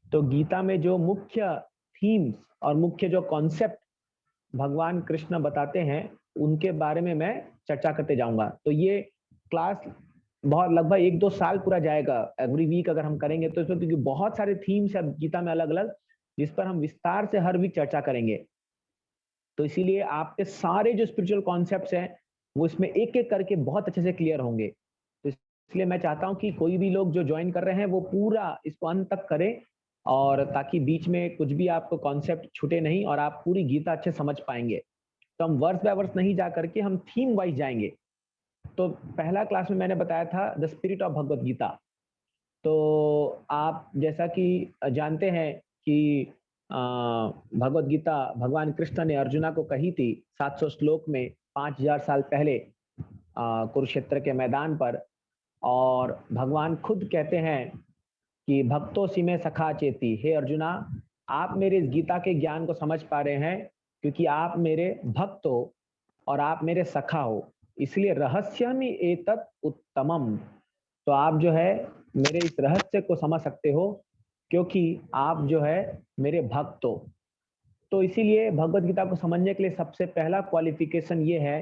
तो गीता में जो मुख्य थीम्स और मुख्य जो कॉन्सेप्ट भगवान कृष्ण बताते हैं उनके बारे में मैं चर्चा करते जाऊंगा। तो ये क्लास बहुत लगभग 1-2 साल पूरा जाएगा एवरी वीक अगर हम करेंगे तो, इसमें क्योंकि बहुत सारे थीम्स है गीता में अलग अलग, जिस पर हम विस्तार से हर वीक चर्चा करेंगे। तो इसीलिए आपके सारे जो स्पिरिचुअल कॉन्सेप्ट्स हैं वो इसमें एक एक करके बहुत अच्छे से क्लियर होंगे। तो इसलिए मैं चाहता हूं कि कोई भी लोग जो ज्वाइन कर रहे हैं वो पूरा इसको अंत तक करें, और ताकि बीच में कुछ भी आपको कॉन्सेप्ट छूटे नहीं और आप पूरी गीता अच्छे समझ पाएंगे। तो हम वर्स बाय वर्स नहीं जा करके हम थीम वाइज जाएंगे। तो पहला क्लास में मैंने बताया था the spirit of Bhagavad Gita. तो आप जैसा कि जानते हैं कि भगवत गीता भगवान कृष्ण ने अर्जुना को कही थी 700 श्लोक में 5000 साल पहले कुरुक्षेत्र के मैदान पर। और भगवान खुद कहते हैं कि भक्तों सी में सखा चेती, हे अर्जुना आप मेरे इस गीता के ज्ञान को समझ पा रहे हैं क्योंकि आप मेरे भक्त हो और आप मेरे सखा हो, इसलिए रहस्यमि एतत् उत्तमम। तो आप जो है मेरे इस रहस्य को समझ सकते हो क्योंकि आप जो है मेरे भक्त हो। तो इसीलिए भगवत गीता को समझने के लिए सबसे पहला क्वालिफिकेशन ये है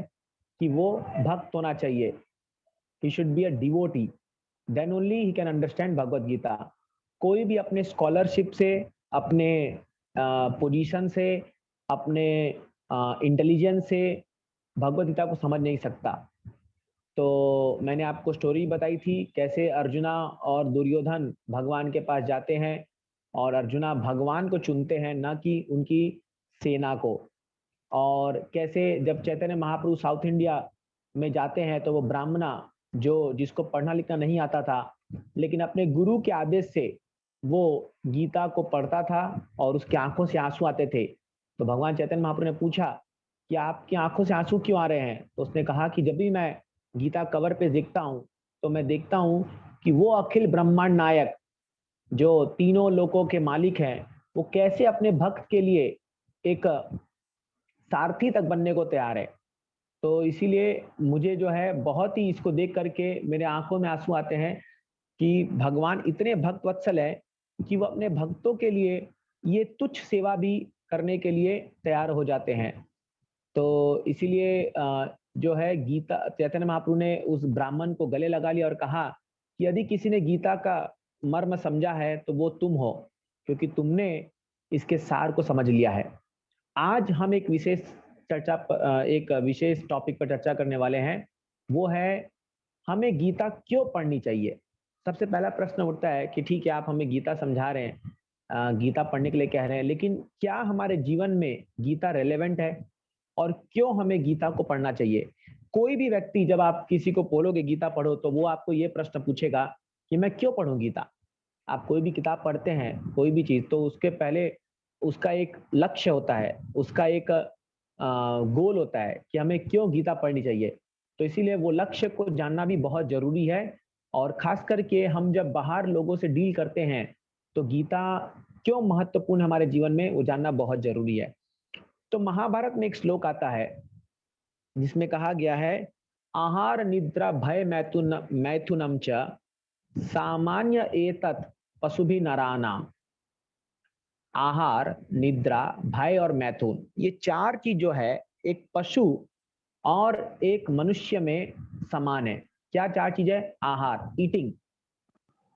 कि वो भक्त होना चाहिए। He should be a devotee, then only he can understand Bhagavad Gita. कोई भी अपने स्कॉलरशिप से, अपने पोजीशन से, अपने इंटेलिजेंस से भगवत गीता को समझ नहीं सकता। तो मैंने आपको स्टोरी बताई थी कैसे अर्जुना और दुर्योधन भगवान के पास जाते हैं और अर्जुना भगवान को चुनते हैं न कि उनकी सेना को। और कैसे जब चैतन्य महाप्रभु साउथ इंडिया में जाते हैं तो वो ब्राह्मणा जो जिसको पढ़ना लिखना नहीं आता था लेकिन अपने गुरु के आदेश से वो गीता को पढ़ता था और उसकी आंखों से आंसू आते थे। तो भगवान चैतन्य महाप्रभु ने पूछा कि आपकी आंखों से आंसू क्यों आ रहे हैं? तो उसने कहा कि जब भी मैं गीता कवर पे देखता हूँ तो मैं देखता हूँ कि वो अखिल ब्रह्मांड नायक जो तीनों लोकों के मालिक हैं वो कैसे अपने भक्त के लिए एक सारथी तक बनने को तैयार है। तो इसीलिए मुझे जो है बहुत ही इसको देख करके मेरे आंखों में आंसू आते हैं कि भगवान इतने भक्त वत्सल है कि वो अपने भक्तों के लिए ये तुच्छ सेवा भी करने के लिए तैयार हो जाते हैं। तो इसीलिए जो है गीता चैतन्य महाप्रभु ने उस ब्राह्मण को गले लगा लिया और कहा कि यदि किसी ने गीता का मर्म समझा है तो वो तुम हो, क्योंकि तुमने इसके सार को समझ लिया है। आज हम एक विशेष एक विशेष टॉपिक पर चर्चा करने वाले हैं, वो है हमें गीता क्यों पढ़नी चाहिए। सबसे पहला प्रश्न उठता है कि ठीक है आप हमें गीता समझा रहे हैं, गीता पढ़ने के लिए कह रहे हैं, लेकिन क्या हमारे जीवन में गीता रेलेवेंट है और क्यों हमें गीता को पढ़ना चाहिए? कोई भी व्यक्ति जब आप किसी को बोलोगे गीता पढ़ो तो वो आपको ये प्रश्न पूछेगा कि मैं क्यों पढ़ूं गीता। आप कोई भी किताब पढ़ते हैं, कोई भी चीज, तो उसके पहले उसका एक लक्ष्य होता है, उसका एक गोल होता है कि हमें क्यों गीता पढ़नी चाहिए। तो इसीलिए वो लक्ष्य को जानना भी बहुत जरूरी है। और खास करके हम जब बाहर लोगों से डील करते हैं तो गीता क्यों महत्वपूर्ण हमारे जीवन में वो जानना बहुत जरूरी है। तो महाभारत में एक श्लोक आता है जिसमें कहा गया है, आहार निद्रा भय मैथुनम च सामान्य एतत् पशुभि नरानाम। आहार, निद्रा, भय और मैथुन, ये चार चीज जो है एक पशु और एक मनुष्य में समान है। क्या चार चीज है? आहार, ईटिंग,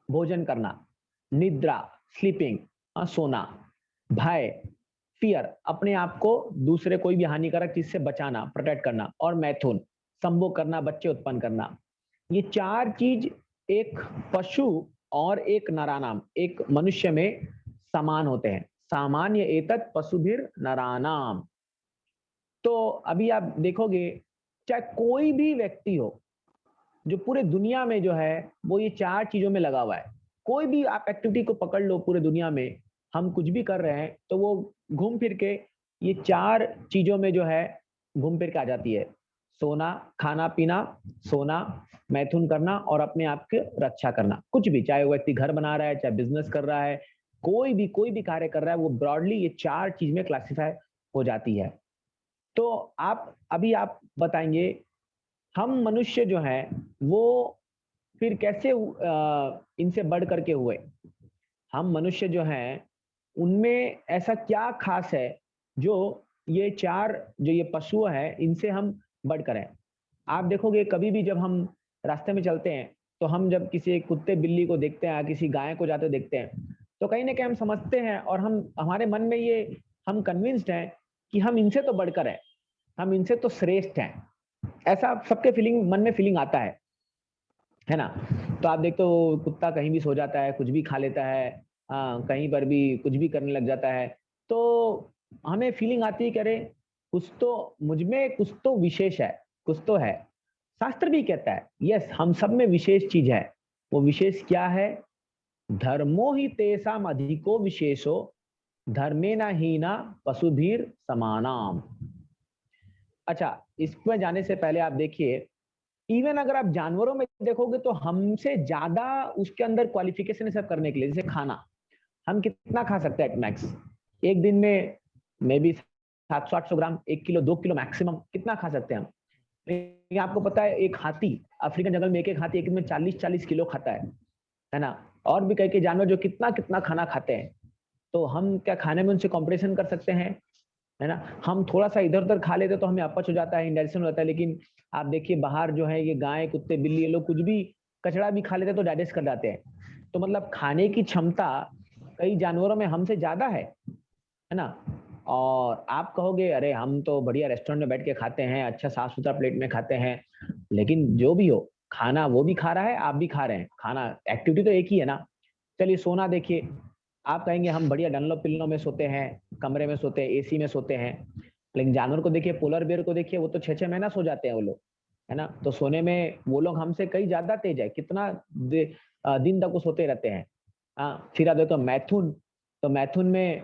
भोजन करना, निद्रा, स्लीपिंग, सोना, भय, फियर, अपने आप को दूसरे कोई भी हानिकारक चीज से बचाना, प्रोटेक्ट करना, और मैथुन, संभोग करना, बच्चे उत्पन्न करना। ये चार चीज एक पशु और एक नरानाम, एक मनुष्य में समान होते हैं। सामान्य एतत् पशुभिर नरानाम। तो अभी आप देखोगे चाहे कोई भी व्यक्ति हो जो पूरे दुनिया में जो है वो ये चार चीजों में लगा हुआ है। कोई भी आप एक्टिविटी को पकड़ लो पूरे दुनिया में, हम कुछ भी कर रहे हैं तो वो घूम फिर के ये चार चीजों में जो है घूम फिर के आ जाती है। सोना, खाना पीना, सोना, मैथुन करना और अपने आप की रक्षा करना। कुछ भी, चाहे वो व्यक्ति घर बना रहा है, चाहे बिजनेस कर रहा है, कोई भी कार्य कर रहा है, वो ब्रॉडली ये चार चीज में क्लासिफाई हो जाती है। तो आप बताएंगे हम मनुष्य जो हैं वो फिर कैसे इनसे बढ़ करके हुए? हम मनुष्य जो हैं उनमें ऐसा क्या खास है जो ये चार जो ये पशु है इनसे हम बढ़कर हैं। आप देखोगे कभी भी जब हम रास्ते में चलते हैं तो हम जब किसी कुत्ते बिल्ली को देखते हैं या किसी गाय को जाते देखते हैं तो कहीं ना कहीं हम समझते हैं और हम हमारे मन में ये हम कन्विंस्ड हैं कि हम इनसे तो बढ़कर हैं, हम इनसे तो श्रेष्ठ हैं। ऐसा सबके फीलिंग मन में फीलिंग आता है ना। तो आप देखते हो कुत्ता कहीं भी सो जाता है, कुछ भी खा लेता है, कहीं पर भी कुछ भी करने लग जाता है, तो हमें फीलिंग आती है कि अरे कुछ तो मुझ में कुछ तो विशेष है, कुछ तो है। शास्त्र भी कहता है यस हम सब में विशेष चीज है। वो विशेष क्या है? धर्मो ही तेसाम अधिको विशेषो धर्मेना हीना पशुभीर समानाम। अच्छा, इसमें जाने से पहले आप देखिए, इवन अगर आप जानवरों में देखोगे तो हमसे ज्यादा उसके अंदर क्वालिफिकेशन है सब करने के लिए। जैसे खाना, हम कितना खा सकते हैं मैक्स एक दिन में? May be 700-800 gram, 1 kilo 2 kilo maximum, कितना खा सकते हैं हम? लेकिन आपको पता है एक हाथी अफ्रीकन जंगल में, एक हाथी एक दिन में 40-40 किलो खाता है ना। और भी कई कई जानवर जो कितना कितना खाना खाते हैं। तो हम क्या खाने में उनसे कॉम्पिटिशन कर सकते हैं? है ना। हम थोड़ा सा इधर उधर खा लेते तो हमें अपच हो जाता है, इंडाइजेशन हो जाता है। लेकिन आप देखिए बाहर जो है ये गाय कुत्ते बिल्ली ये लोग कुछ भी कचड़ा भी खा लेते तो डाइजेस्ट कर जाते हैं। तो मतलब खाने की क्षमता कई जानवरों में हमसे ज्यादा है ना। और आप कहोगे अरे हम तो बढ़िया रेस्टोरेंट में बैठ के खाते हैं, अच्छा साफ सुथरा प्लेट में खाते हैं। लेकिन जो भी हो, खाना वो भी खा रहा है, आप भी खा रहे हैं। खाना एक्टिविटी तो एक ही है ना। चलिए सोना देखिए, आप कहेंगे हम बढ़िया डनलो पिल्लो में सोते हैं, कमरे में सोते हैं, एसी में सोते हैं। लेकिन जानवर को देखिए, पोलर बेयर को देखिए, वो तो 6-6 महीना सो जाते हैं वो लोग, है ना। तो सोने में वो लोग हमसे कई ज्यादा तेज है, कितना दिन तक वो सोते रहते हैं। फिर आप देखो मैथुन, तो मैथुन में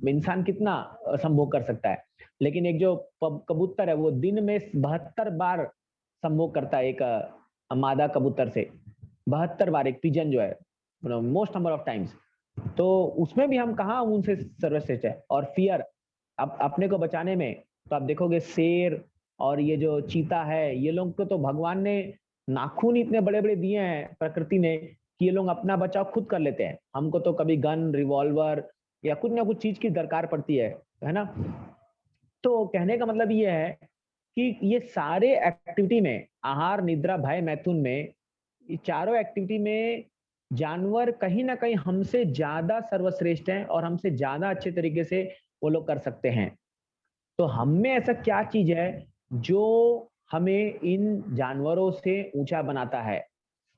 इंसान कितना संभोग कर सकता है। लेकिन एक जो कबूतर है वो दिन में 72 बार संभोग करता है, एक मादा कबूतर से 72 बार, एक पिजन जो है मोस्ट नंबर ऑफ टाइम्स। तो उसमें भी हम कहाँ उनसे सर्वश्रेष्ठ है। और फियर, अब अपने को बचाने में तो आप देखोगे शेर और ये जो चीता है, ये लोग को तो भगवान ने नाखून इतने बड़े बड़े दिए हैं प्रकृति ने कि ये लोग अपना बचाव खुद कर लेते हैं। हमको तो कभी गन रिवॉल्वर या कुछ ना कुछ चीज की दरकार पड़ती है ना। तो कहने का मतलब ये है कि ये सारे एक्टिविटी में, आहार निद्रा भय मैथुन में, ये चारों एक्टिविटी में जानवर कहीं ना कहीं हमसे ज्यादा सर्वश्रेष्ठ हैं और हमसे ज्यादा अच्छे तरीके से वो लोग कर सकते हैं। तो हम में ऐसा क्या चीज है जो हमें इन जानवरों से ऊंचा बनाता है?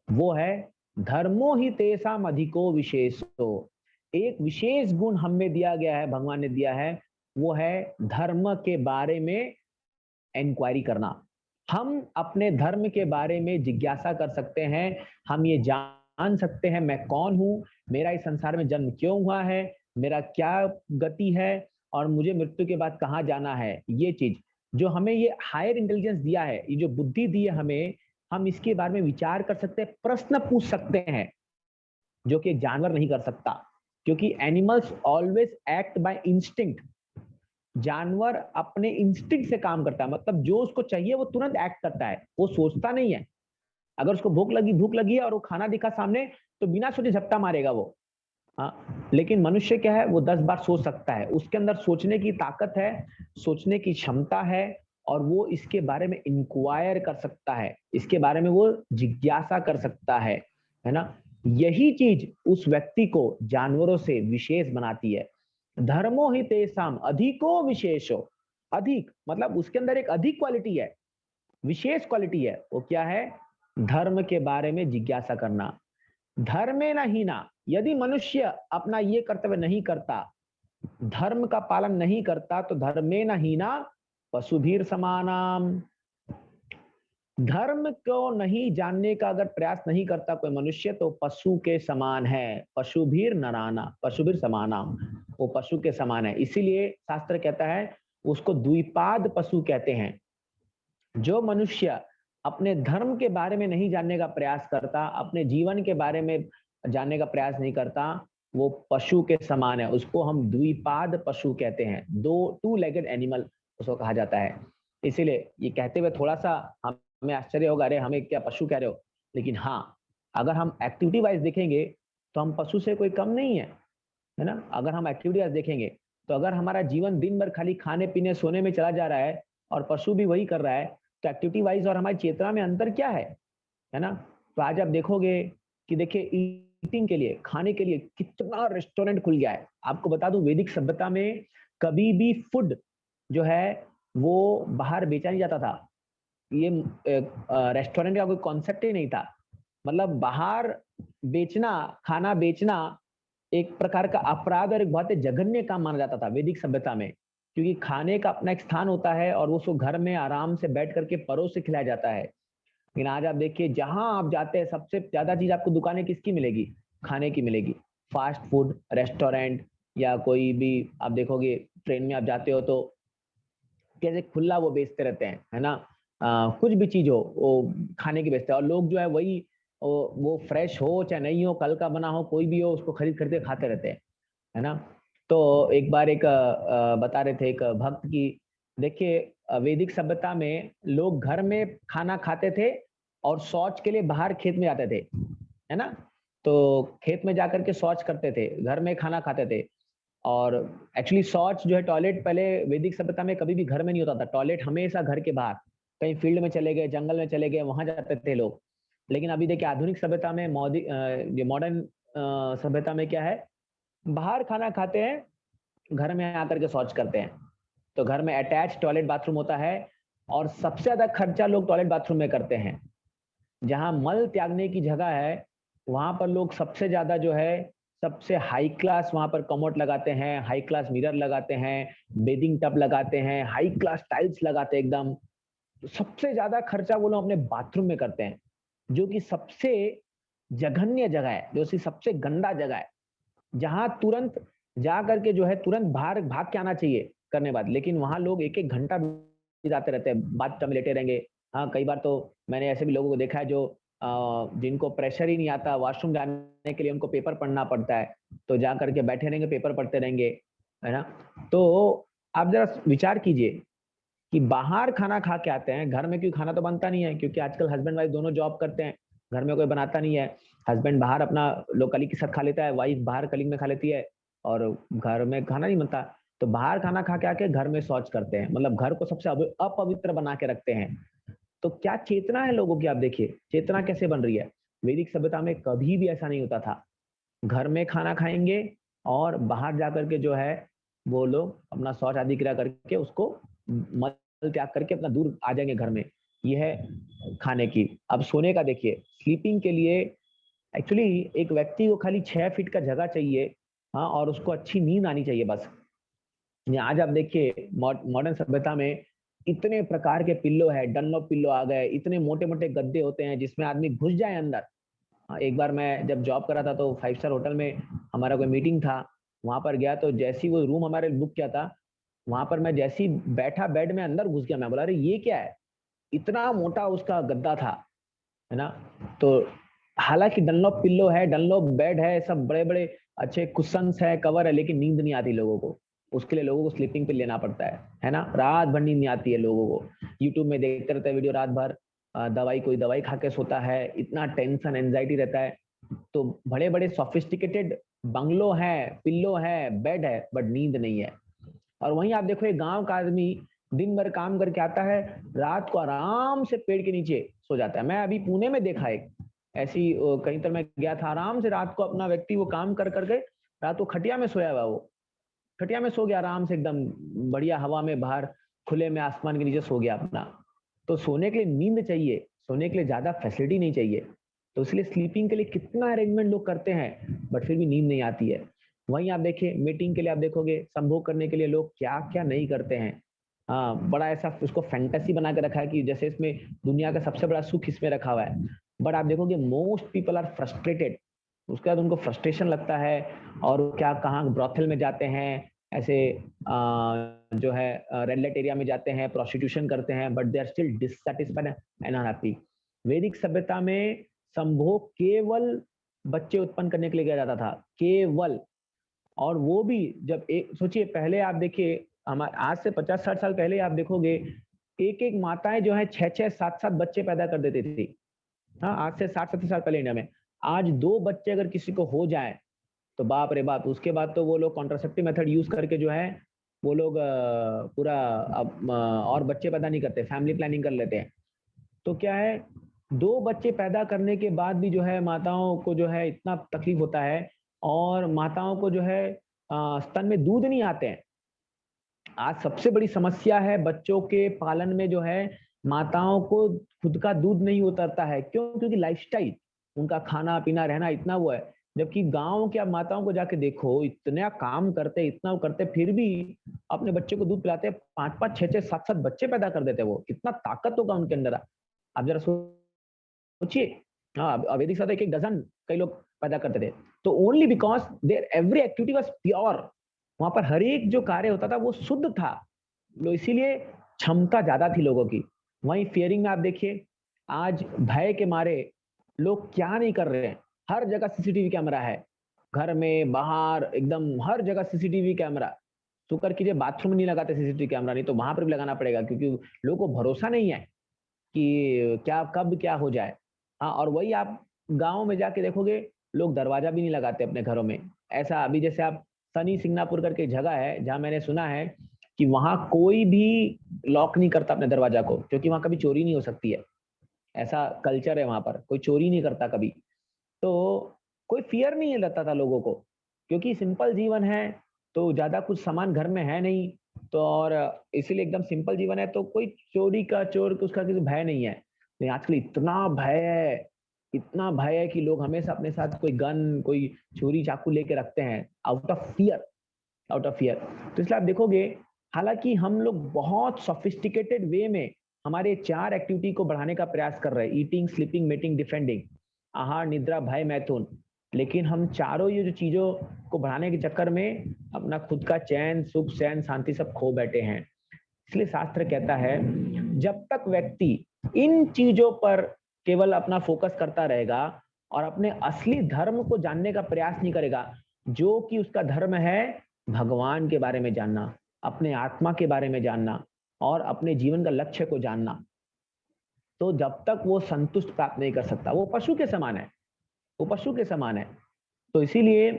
वो है धर्मो ही तेसाम अधिको विशेषो। एक विशेष गुण हमें दिया गया है, भगवान ने दिया है, वो है धर्म के बारे में इंक्वायरी करना। हम अपने धर्म के बारे में जिज्ञासा कर सकते हैं। हम ये जान सकते हैं मैं कौन हूं, मेरा इस संसार में जन्म क्यों हुआ है, मेरा क्या गति है और मुझे मृत्यु के बाद कहाँ जाना है। ये चीज जो हमें ये हायर इंटेलिजेंस दिया है, ये जो बुद्धि दी है हमें, हम इसके बारे में विचार कर सकते हैं, प्रश्न पूछ सकते हैं, जो कि एक जानवर नहीं कर सकता। क्योंकि animals always act by instinct. जानवर अपने इंस्टिंक्ट से काम करता है, मतलब जो उसको चाहिए वो तुरंत एक्ट करता है, वो सोचता नहीं है। अगर उसको भूख लगी है और वो खाना दिखा सामने तो बिना सोचे झपटा मारेगा वो। हाँ, लेकिन मनुष्य क्या है, वो 10 बार सोच सकता है, उसके अंदर सोचने की ताकत है, सोचने की क्षमता है, और वो इसके बारे में इंक्वायर कर सकता है, इसके बारे में वो जिज्ञासा कर सकता है ना। यही चीज उस व्यक्ति को जानवरों से विशेष बनाती है। धर्मो ही तेसाम अधिको विशेषो। अधिक मतलब उसके अंदर एक अधिक क्वालिटी है, विशेष क्वालिटी है। वो क्या है? धर्म के बारे में जिज्ञासा करना। धर्मे न हीना, यदि मनुष्य अपना ये कर्तव्य नहीं करता, धर्म का पालन नहीं करता, तो धर्मे न हीना पशुभीर समानाम। धर्म को नहीं जानने का अगर प्रयास नहीं करता कोई मनुष्य तो पशु के समान है। पशुभीर नराना पशुभीर समानाम, वो पशु के समान है। इसीलिए शास्त्र कहता है उसको द्विपाद पशु कहते हैं। जो मनुष्य अपने धर्म के बारे में नहीं जानने का प्रयास करता, अपने जीवन के बारे में जानने का प्रयास नहीं करता, वो पशु के समान है। उसको हम द्विपाद पशु कहते हैं, टू लेगेड एनिमल उसको कहा जाता है। इसीलिए ये कहते हुए थोड़ा सा हमें आश्चर्य होगा, अरे हमें क्या पशु कह रहे हो। लेकिन हाँ, अगर हम एक्टिविटी वाइज देखेंगे तो हम पशु से कोई कम नहीं है ना। अगर हम एक्टिविटीज देखेंगे तो अगर हमारा जीवन दिन भर खाली खाने पीने सोने में चला जा रहा है और पशु भी वही कर रहा है, तो एक्टिविटी वाइज और हमारी चेतना में अंतर क्या है ना। तो आज आप देखोगे कि देखिए ईटिंग के लिए, खाने के लिए कितना रेस्टोरेंट खुल गया है। आपको बता दूं, वैदिक सभ्यता में कभी भी फूड जो है वो बाहर बेचा नहीं जाता था। ये रेस्टोरेंट का कोई कॉन्सेप्ट ही नहीं था। मतलब बाहर बेचना, खाना बेचना एक प्रकार का अपराध और एक बहुत ही जघन्य काम माना जाता था वैदिक सभ्यता में, क्योंकि खाने का अपना एक स्थान होता है और वो उसको घर में आराम से बैठ करके परोस से खिलाया जाता है। लेकिन आज आप देखिए जहां आप जाते हैं सबसे ज्यादा चीज आपको दुकानें किसकी मिलेगी? खाने की मिलेगी। फास्ट फूड रेस्टोरेंट या कोई भी आप देखोगे ट्रेन में आप जाते हो तो कैसे खुला वो बेचते रहते हैं, है ना। कुछ भी चीज हो वो खाने की बेचते हैं, और लोग जो है वही वो फ्रेश हो चाहे नहीं हो, कल का बना हो कोई भी हो, उसको खरीद खरीद के खाते रहते हैं, है ना। तो एक बार एक बता रहे थे एक भक्त की, देखिए वैदिक सभ्यता में लोग घर में खाना खाते थे और शौच के लिए बाहर खेत में जाते थे, है ना। तो खेत में जाकर के शौच करते थे, घर में खाना खाते थे। और एक्चुअली शौच जो है टॉयलेट पहले वैदिक सभ्यता में कभी भी घर में नहीं होता था, टॉयलेट हमेशा घर के बाहर कहीं फील्ड में चले गए, जंगल में चले गए, वहां जाते थे लोग। लेकिन अभी देखिए आधुनिक सभ्यता में मॉडर्न सभ्यता में क्या है, बाहर खाना खाते हैं, घर में आकर के शौच करते हैं। तो घर में अटैच टॉयलेट बाथरूम होता है और सबसे ज्यादा खर्चा लोग टॉयलेट बाथरूम में करते हैं। जहां मल त्यागने की जगह है वहां पर लोग सबसे ज्यादा जो है सबसे हाई क्लास वहां पर कमोड लगाते हैं, हाई क्लास मिरर लगाते हैं, बेदिंग टब लगाते हैं, हाई क्लास टाइल्स लगाते हैं एकदम। तो सबसे ज्यादा खर्चा वो लोग अपने बाथरूम में करते हैं, जो कि सबसे जघन्य जगह है, जो कि सबसे गंदा जगह है, जहां तुरंत जा करके जो है तुरंत बाहर भाग के आना चाहिए करने बाद। लेकिन वहां लोग एक एक घंटा बिताते रहते हैं, बाथटब में लेटे रहेंगे। हाँ, कई बार तो मैंने ऐसे भी लोगों को देखा है जो जिनको प्रेशर ही नहीं आता वॉशरूम जाने के लिए, उनको पेपर पढ़ना पड़ता है, तो जा करके बैठे रहेंगे पेपर पढ़ते रहेंगे, है ना। तो आप जरा विचार कीजिए कि बाहर खाना खा के आते हैं, घर में क्यों खाना तो बनता नहीं है, क्योंकि आजकल हस्बैंड वाइफ दोनों जॉब करते हैं, घर में कोई बनाता नहीं है। हस्बैंड बाहर अपना लोग कलीग के साथ खा लेता है, वाइफ बाहर कलीग में खा लेती है, और घर में खाना नहीं बनता। तो बाहर खाना खा के आके घर में शौच करते हैं, मतलब घर को सबसे अपवित्र बना के रखते हैं। तो क्या चेतना है लोगों की, आप देखिए चेतना कैसे बन रही है। वैदिक सभ्यता में कभी भी ऐसा नहीं होता था। घर में खाना खाएंगे और बाहर जाकर के जो है वो लोग अपना शौच आदि क्रिया करके उसको मल त्याग करके अपना दूर आ जाएंगे घर में। ये है खाने की। अब सोने का देखिए, स्लीपिंग के लिए एक्चुअली एक व्यक्ति को खाली 6 फीट का जगह चाहिए, हाँ, और उसको अच्छी नींद आनी चाहिए बस। आज आप देखिए मॉडर्न सभ्यता में इतने प्रकार के पिल्लो है, डनलॉप पिल्लो आ गए, इतने मोटे मोटे गद्दे होते हैं जिसमें आदमी घुस जाए अंदर। एक बार मैं जब जॉब कर रहा था तो 5 स्टार होटल में हमारा कोई मीटिंग था, वहां पर गया तो जैसी वो रूम हमारे बुक किया था, वहां पर मैं जैसी बैठा बेड में अंदर घुस गया। मैं बोला अरे ये क्या है, इतना मोटा उसका गद्दा था, है ना। तो हालांकि डनलॉप पिल्लो है, डनलॉप बेड है, सब बड़े बड़े अच्छे कुशंस है, कवर है, लेकिन नींद नहीं आती लोगों को। उसके लिए लोगों को स्लीपिंग पिल लेना पड़ता है ना। रात भर नींद नहीं आती है लोगों को, यूट्यूब में देखते रहते हैं वीडियो रात भर, दवाई कोई दवाई खा के सोता है, इतना टेंशन एंजाइटी रहता है। तो बड़े बड़े सोफिस्टिकेटेड बंगलो है, पिल्लो है, बेड है, बट नींद नहीं है। और वहीं आप देखो एक गांव का आदमी दिन भर काम करके आता है, रात को आराम से पेड़ के नीचे सो जाता है। मैं अभी पुणे में देखा एक ऐसी, कहीं तर मैं गया था, आराम से रात को अपना व्यक्ति वो काम कर करके रात को खटिया में सोया हुआ, वो खटिया में सो गया आराम से एकदम बढ़िया हवा में, बाहर खुले में आसमान के नीचे सो गया अपना। तो सोने के लिए नींद चाहिए, सोने के लिए ज्यादा फैसिलिटी नहीं चाहिए। तो इसलिए स्लीपिंग के लिए कितना अरेंजमेंट लोग करते हैं, बट फिर भी नींद नहीं आती है। वहीं आप देखिए मीटिंग के लिए आप देखोगे, संभोग करने के लिए लोग क्या क्या नहीं करते हैं। हाँ, बड़ा ऐसा उसको फैंटेसी बना के रखा है कि जैसे इसमें दुनिया का सबसे बड़ा सुख इसमें रखा हुआ है। बट आप देखोगे मोस्ट पीपल आर फ्रस्ट्रेटेड, उसके बाद उनको फ्रस्ट्रेशन लगता है, और क्या कहाँ ब्रॉथल में जाते हैं, ऐसे जो है रेड लाइट एरिया में जाते हैं, प्रोस्टिट्यूशन करते हैं, but they are still dissatisfied and unhappy. वैदिक सभ्यता में संभोग केवल बच्चे उत्पन्न करने के लिए किया जाता था, केवल। और वो भी जब एक सोचिए, पहले आप देखिए हमारे आज से 50-60 साल पहले आप देखोगे एक एक माताएं जो है 6-6 7-7 बच्चे पैदा कर देती थी। हाँ, आज से 60-70 साल पहले इंडिया में। आज 2 बच्चे अगर किसी को हो जाए तो बाप रे बाप, उसके बाद तो वो लोग कॉन्ट्रासेप्टिव मेथड यूज करके जो है वो लोग पूरा और बच्चे पैदा नहीं करते, फैमिली प्लानिंग कर लेते हैं। तो क्या है, 2 बच्चे पैदा करने के बाद भी जो है माताओं को जो है इतना तकलीफ होता है, और माताओं को जो है स्तन में दूध नहीं आते हैं। आज सबसे बड़ी समस्या है बच्चों के पालन में जो है, माताओं को खुद का दूध नहीं उतरता है। क्यों? क्योंकि लाइफस्टाइल, उनका खाना पीना रहना इतना वो है। जबकि गाँव के आप माताओं को जाके देखो, इतना काम करते, इतना करते, फिर भी अपने बच्चे को दूध पिलाते हैं। 5-5, 6-6, 7-7 बच्चे पैदा कर देते हैं वो। कितना ताकत होगा उनके अंदर। आप जरा सोचिए। हाँ, वैदिक साथ एक डजन कई लोग पैदा करते थे। तो only because there every activity was pure. वहां पर हर एक जो कार्य होता था वो शुद्ध था। इसीलिए क्षमता ज्यादा थी लोगों की। वहीं फियरिंग में आप देखिए, आज भय के मारे लोग क्या नहीं कर रहे हैं। हर जगह सीसीटीवी कैमरा है, घर में, बाहर, एकदम हर जगह सीसीटीवी कैमरा। शुक्र कीजिए बाथरूम में नहीं लगाते सीसीटीवी कैमरा, नहीं तो वहां पर भी लगाना पड़ेगा, क्योंकि लोगों को भरोसा नहीं है कि क्या कब क्या हो जाए। हाँ, और वही आप गाँव में जाके देखोगे, लोग दरवाजा भी नहीं लगाते अपने घरों में। ऐसा अभी जैसे आप शनि सिंगनापुर करके जगह है, जहाँ मैंने सुना है कि वहाँ कोई भी लॉक नहीं करता अपने दरवाजा को, क्योंकि वहाँ कभी चोरी नहीं हो सकती है। ऐसा कल्चर है वहाँ पर, कोई चोरी नहीं करता कभी। तो कोई फ़ियर नहीं रहता था लोगों को, क्योंकि सिंपल जीवन है, तो ज़्यादा कुछ सामान घर में है नहीं, तो और इसीलिए एकदम सिंपल जीवन है, तो कोई चोरी का, चोर का, उसका किसी भय नहीं है। लेकिन आजकल इतना भय है कि लोग हमेशा अपने साथ कोई गन, कोई छुरी, चाकू लेके रखते हैं, आउट ऑफ फियर। तो इसलिए आप देखोगे, हालांकि हम लोग बहुत सोफिस्टिकेटेड वे में हमारे 4 एक्टिविटी को बढ़ाने का प्रयास कर रहे हैं, ईटिंग, स्लीपिंग, मेटिंग, डिफेंडिंग, आहार, निद्रा, भय, मैथुन। लेकिन हम चारों ये जो चीजों को बढ़ाने के चक्कर में अपना खुद का चैन, सुख, चैन, शांति सब खो बैठे हैं। इसलिए शास्त्र कहता है, जब तक व्यक्ति इन चीजों पर केवल अपना फोकस करता रहेगा और अपने असली धर्म को जानने का प्रयास नहीं करेगा, जो कि उसका धर्म है भगवान के बारे में जानना, अपने आत्मा के बारे में जानना और अपने जीवन का लक्ष्य को जानना, तो जब तक वो संतुष्ट प्राप्त नहीं कर सकता। वो पशु के समान है, वो पशु के समान है। तो इसीलिए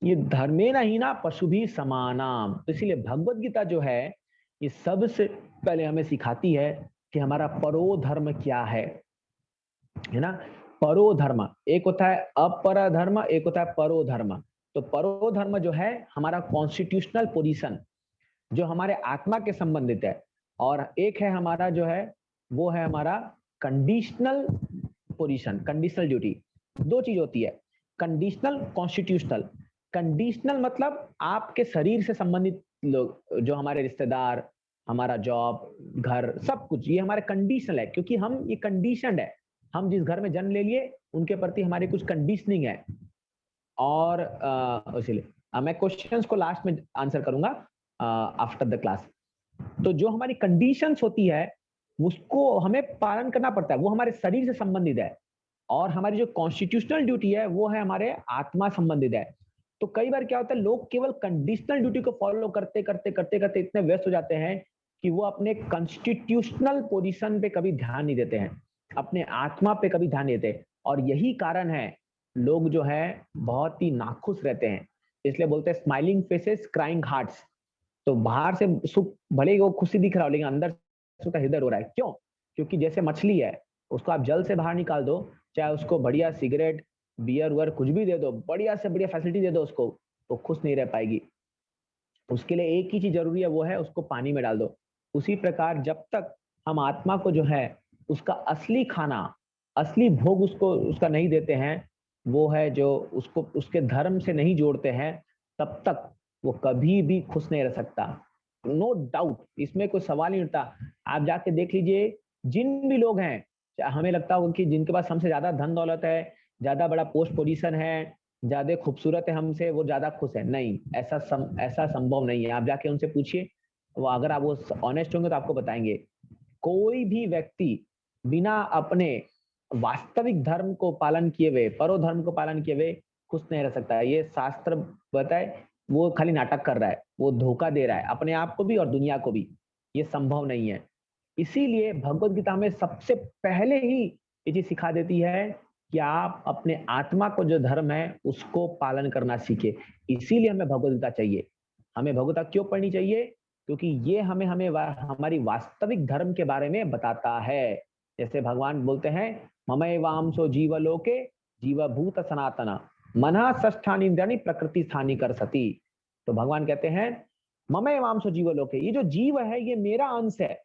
ये धर्मेण हीना पशु भी समानाम। तो इसीलिए भगवत गीता जो है, ये सबसे पहले हमें सिखाती है कि हमारा परो धर्म क्या है ना। परो धर्म, एक होता है अपर धर्म, एक होता है परो धर्म। तो परो धर्म जो है हमारा कॉन्स्टिट्यूशनल पोजीशन, जो हमारे आत्मा के संबंधित है, और एक है हमारा जो है वो है हमारा कंडीशनल पोजीशन, कंडीशनल ड्यूटी। 2 चीज होती है, कंडीशनल, कॉन्स्टिट्यूशनल। कंडीशनल मतलब आपके शरीर से संबंधित लोग, जो हमारे रिश्तेदार, हमारा जॉब, घर, सब कुछ ये हमारे कंडीशनल है, क्योंकि हम ये कंडीशनड है। हम जिस घर में जन्म ले लिए उनके प्रति हमारी कुछ कंडीशनिंग है। और इसलिए मैं क्वेश्चंस को लास्ट में आंसर करूंगा आफ्टर द क्लास। तो जो हमारी कंडीशंस होती है उसको हमें पालन करना पड़ता है, वो हमारे शरीर से संबंधित है। और हमारी जो कॉन्स्टिट्यूशनल ड्यूटी है वो है हमारे आत्मा संबंधित है। तो कई बार क्या होता है, लोग केवल कंडीशनल ड्यूटी को फॉलो करते करते करते करते इतने व्यस्त हो जाते हैं कि वो अपने कॉन्स्टिट्यूशनल पोजीशन पे कभी ध्यान नहीं देते हैं, अपने आत्मा पे कभी ध्यान नहीं देते। और यही कारण है लोग जो है बहुत ही नाखुश रहते हैं। इसलिए बोलते हैं स्माइलिंग फेसेस क्राइंग हार्ट्स। तो बाहर से सुख भले ही वो खुशी दिख रहा हो, लेकिन अंदर से उसका हृदय रो रहा है। क्यों? क्योंकि जैसे मछली है, उसको आप जल से बाहर निकाल दो, चाहे उसको बढ़िया सिगरेट, बियर वर कुछ भी दे दो, बढ़िया से बढ़िया फैसिलिटी दे दो उसको, तो खुश नहीं रह पाएगी। उसके लिए एक ही चीज जरूरी है, वो है उसको पानी में डाल दो। उसी प्रकार जब तक हम आत्मा को जो है उसका असली खाना, असली भोग उसको उसका नहीं देते हैं, वो है जो उसको उसके धर्म से नहीं जोड़ते हैं, तब तक वो कभी भी खुश नहीं रह सकता। नो डाउट, इसमें कोई सवाल नहीं उठता। आप जाके देख लीजिए, जिन भी लोग हैं, हमें लगता होगा कि जिनके पास हमसे ज्यादा धन दौलत है, ज्यादा बड़ा पोस्ट पोजीशन है, ज्यादा खूबसूरत है हमसे, वो ज्यादा खुश है। नहीं, ऐसा संभव नहीं है। आप जाके उनसे पूछिए, वो अगर आप वो ऑनेस्ट होंगे तो आपको बताएंगे, कोई भी व्यक्ति बिना अपने वास्तविक धर्म को पालन किए हुए, परो धर्म को पालन किए हुए खुश नहीं रह सकता है। ये शास्त्र बताए, वो खाली नाटक कर रहा है, वो धोखा दे रहा है अपने आप को भी और दुनिया को भी। ये संभव नहीं है। इसीलिए भगवत गीता में सबसे पहले ही ये चीज सिखा देती है कि आप अपने आत्मा को जो धर्म है उसको पालन करना सीखे। इसीलिए हमें भगवद गीता चाहिए। हमें भगवद गीता क्यों पढ़नी चाहिए? क्योंकि ये हमें हमें हमारी वास्तविक धर्म के बारे में बताता है। जैसे भगवान बोलते हैं, ममैवांसो जीवलोके जीवभूत सनातन मनः षष्ठानि इंद्रियाणि प्रकृति स्थानी कर सती। तो भगवान कहते हैं ममैवांसो जीवलोके, ये जो जीव है ये मेरा अंश है,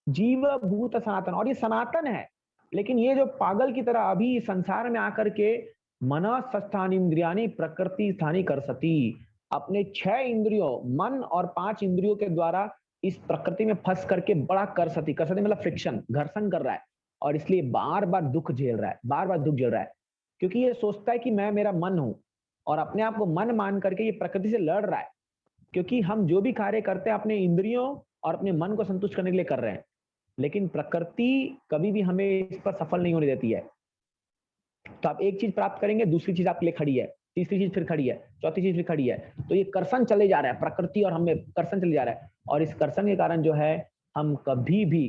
जीव भूत सनातन, और ये सनातन है। लेकिन ये जो पागल की तरह अभी संसार में आकर के मन षष्ठानि इंद्रियाणि प्रकृति स्थानी कर सती, अपने 6 इंद्रियों मन और 5 इंद्रियों के द्वारा इस प्रकृति में फंस करके बड़ा कर सती मतलब फ्रिक्शन, घर्षण कर रहा है, और इसलिए बार बार दुख झेल रहा है, बार बार दुख झेल रहा है, क्योंकि ये सोचता है कि मैं मेरा मन हूं, और अपने आप को मन मान करके ये प्रकृति से लड़ रहा है। क्योंकि हम जो भी कार्य करते हैं अपने इंद्रियों और अपने मन को संतुष्ट करने के लिए कर रहे हैं, लेकिन प्रकृति कभी भी हमें इस पर सफल नहीं होने देती है। तो आप एक चीज प्राप्त करेंगे, दूसरी चीज आपके लिए खड़ी है, तीसरी चीज फिर खड़ी है, चौथी चीज फिर खड़ी है। तो ये कर्षण चले जा रहा है, प्रकृति और हमें कर्षण चले जा रहा है, और इस कर्षण के कारण जो है हम कभी भी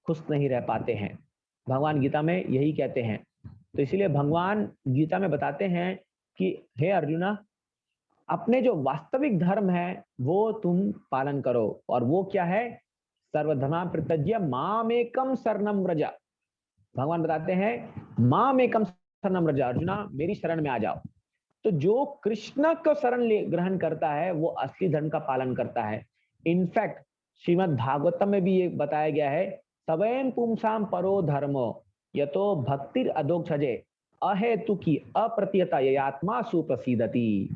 खुश नहीं रह पाते हैं। भगवान गीता में यही कहते हैं। तो इसीलिए भगवान गीता में बताते हैं कि हे अर्जुना, अपने जो वास्तविक धर्म है वो तुम पालन करो, और वो क्या है? सर्वधर्मा परित्यज्य मामेकम शरणम व्रज। भगवान बताते हैं मामेकम शरणम व्रज, अर्जुना मेरी शरण में आ जाओ। तो जो कृष्ण को शरण ग्रहण करता है वो असली धर्म का पालन करता है। इनफैक्ट श्रीमद् भागवतम में भी ये बताया गया है, सवैम पुंसाम परो धर्मो यतो भक्तिर अधोक्षजे अहेतुकी अप्रतिहता ये आत्मा सुप्रसिद्धति।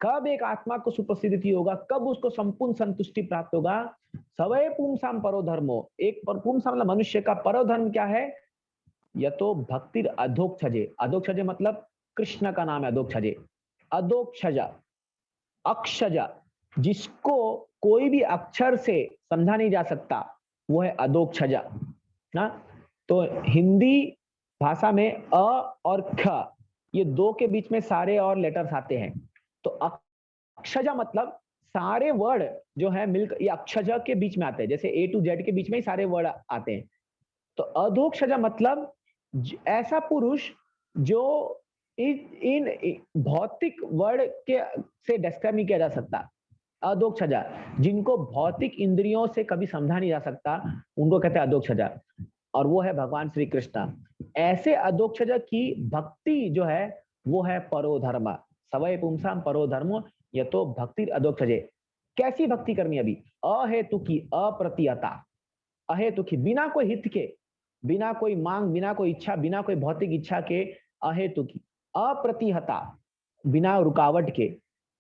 कब एक आत्मा को सुप्रसिद्धि होगा, कब उसको संपूर्ण संतुष्टि प्राप्त होगा? सवै पुंसाम परो धर्मो, एक पुंसाम मतलब मनुष्य का परो धर्म क्या है? यतो भक्तिर अधोक्षजे, अधोक्षजे मतलब कृष्ण का नाम है अधोक्षजे। अधोक्षजा, अक्षजा, जिसको कोई भी अक्षर से समझा नहीं जा सकता, वो है अधोक्षजा ना। तो हिंदी भाषा में अ और ख, ये दो के बीच में सारे और लेटर्स आते हैं। तो अक्षजा मतलब सारे वर्ड जो है मिलकर ये अक्षजा के बीच में आते हैं, जैसे A to Z के बीच में ही सारे वर्ड आते हैं। तो अधोक्षजा मतलब ऐसा पुरुष जो इन भौतिक वर्ड के से डिस्क्राइब नहीं किया जा सकता। अधोक्षजा, जिनको भौतिक इंद्रियों से कभी समझा नहीं जा सकता, उनको कहते हैं अधोक्षजा, और वो है भगवान श्री कृष्ण। ऐसे अधोक्षजा की भक्ति जो है वो है परो धर्म। सवै पुंसाम परो धर्म यतो भक्ति अधोक्षजे। कैसी भक्ति करनी? अभी अहेतुकी, अप्रतिहता, अहेतुकी, बिना कोई हित के, बिना कोई मांग, बिना कोई इच्छा, बिना कोई भौतिक इच्छा के, अहेतुकी, अप्रतिहता, बिना रुकावट के,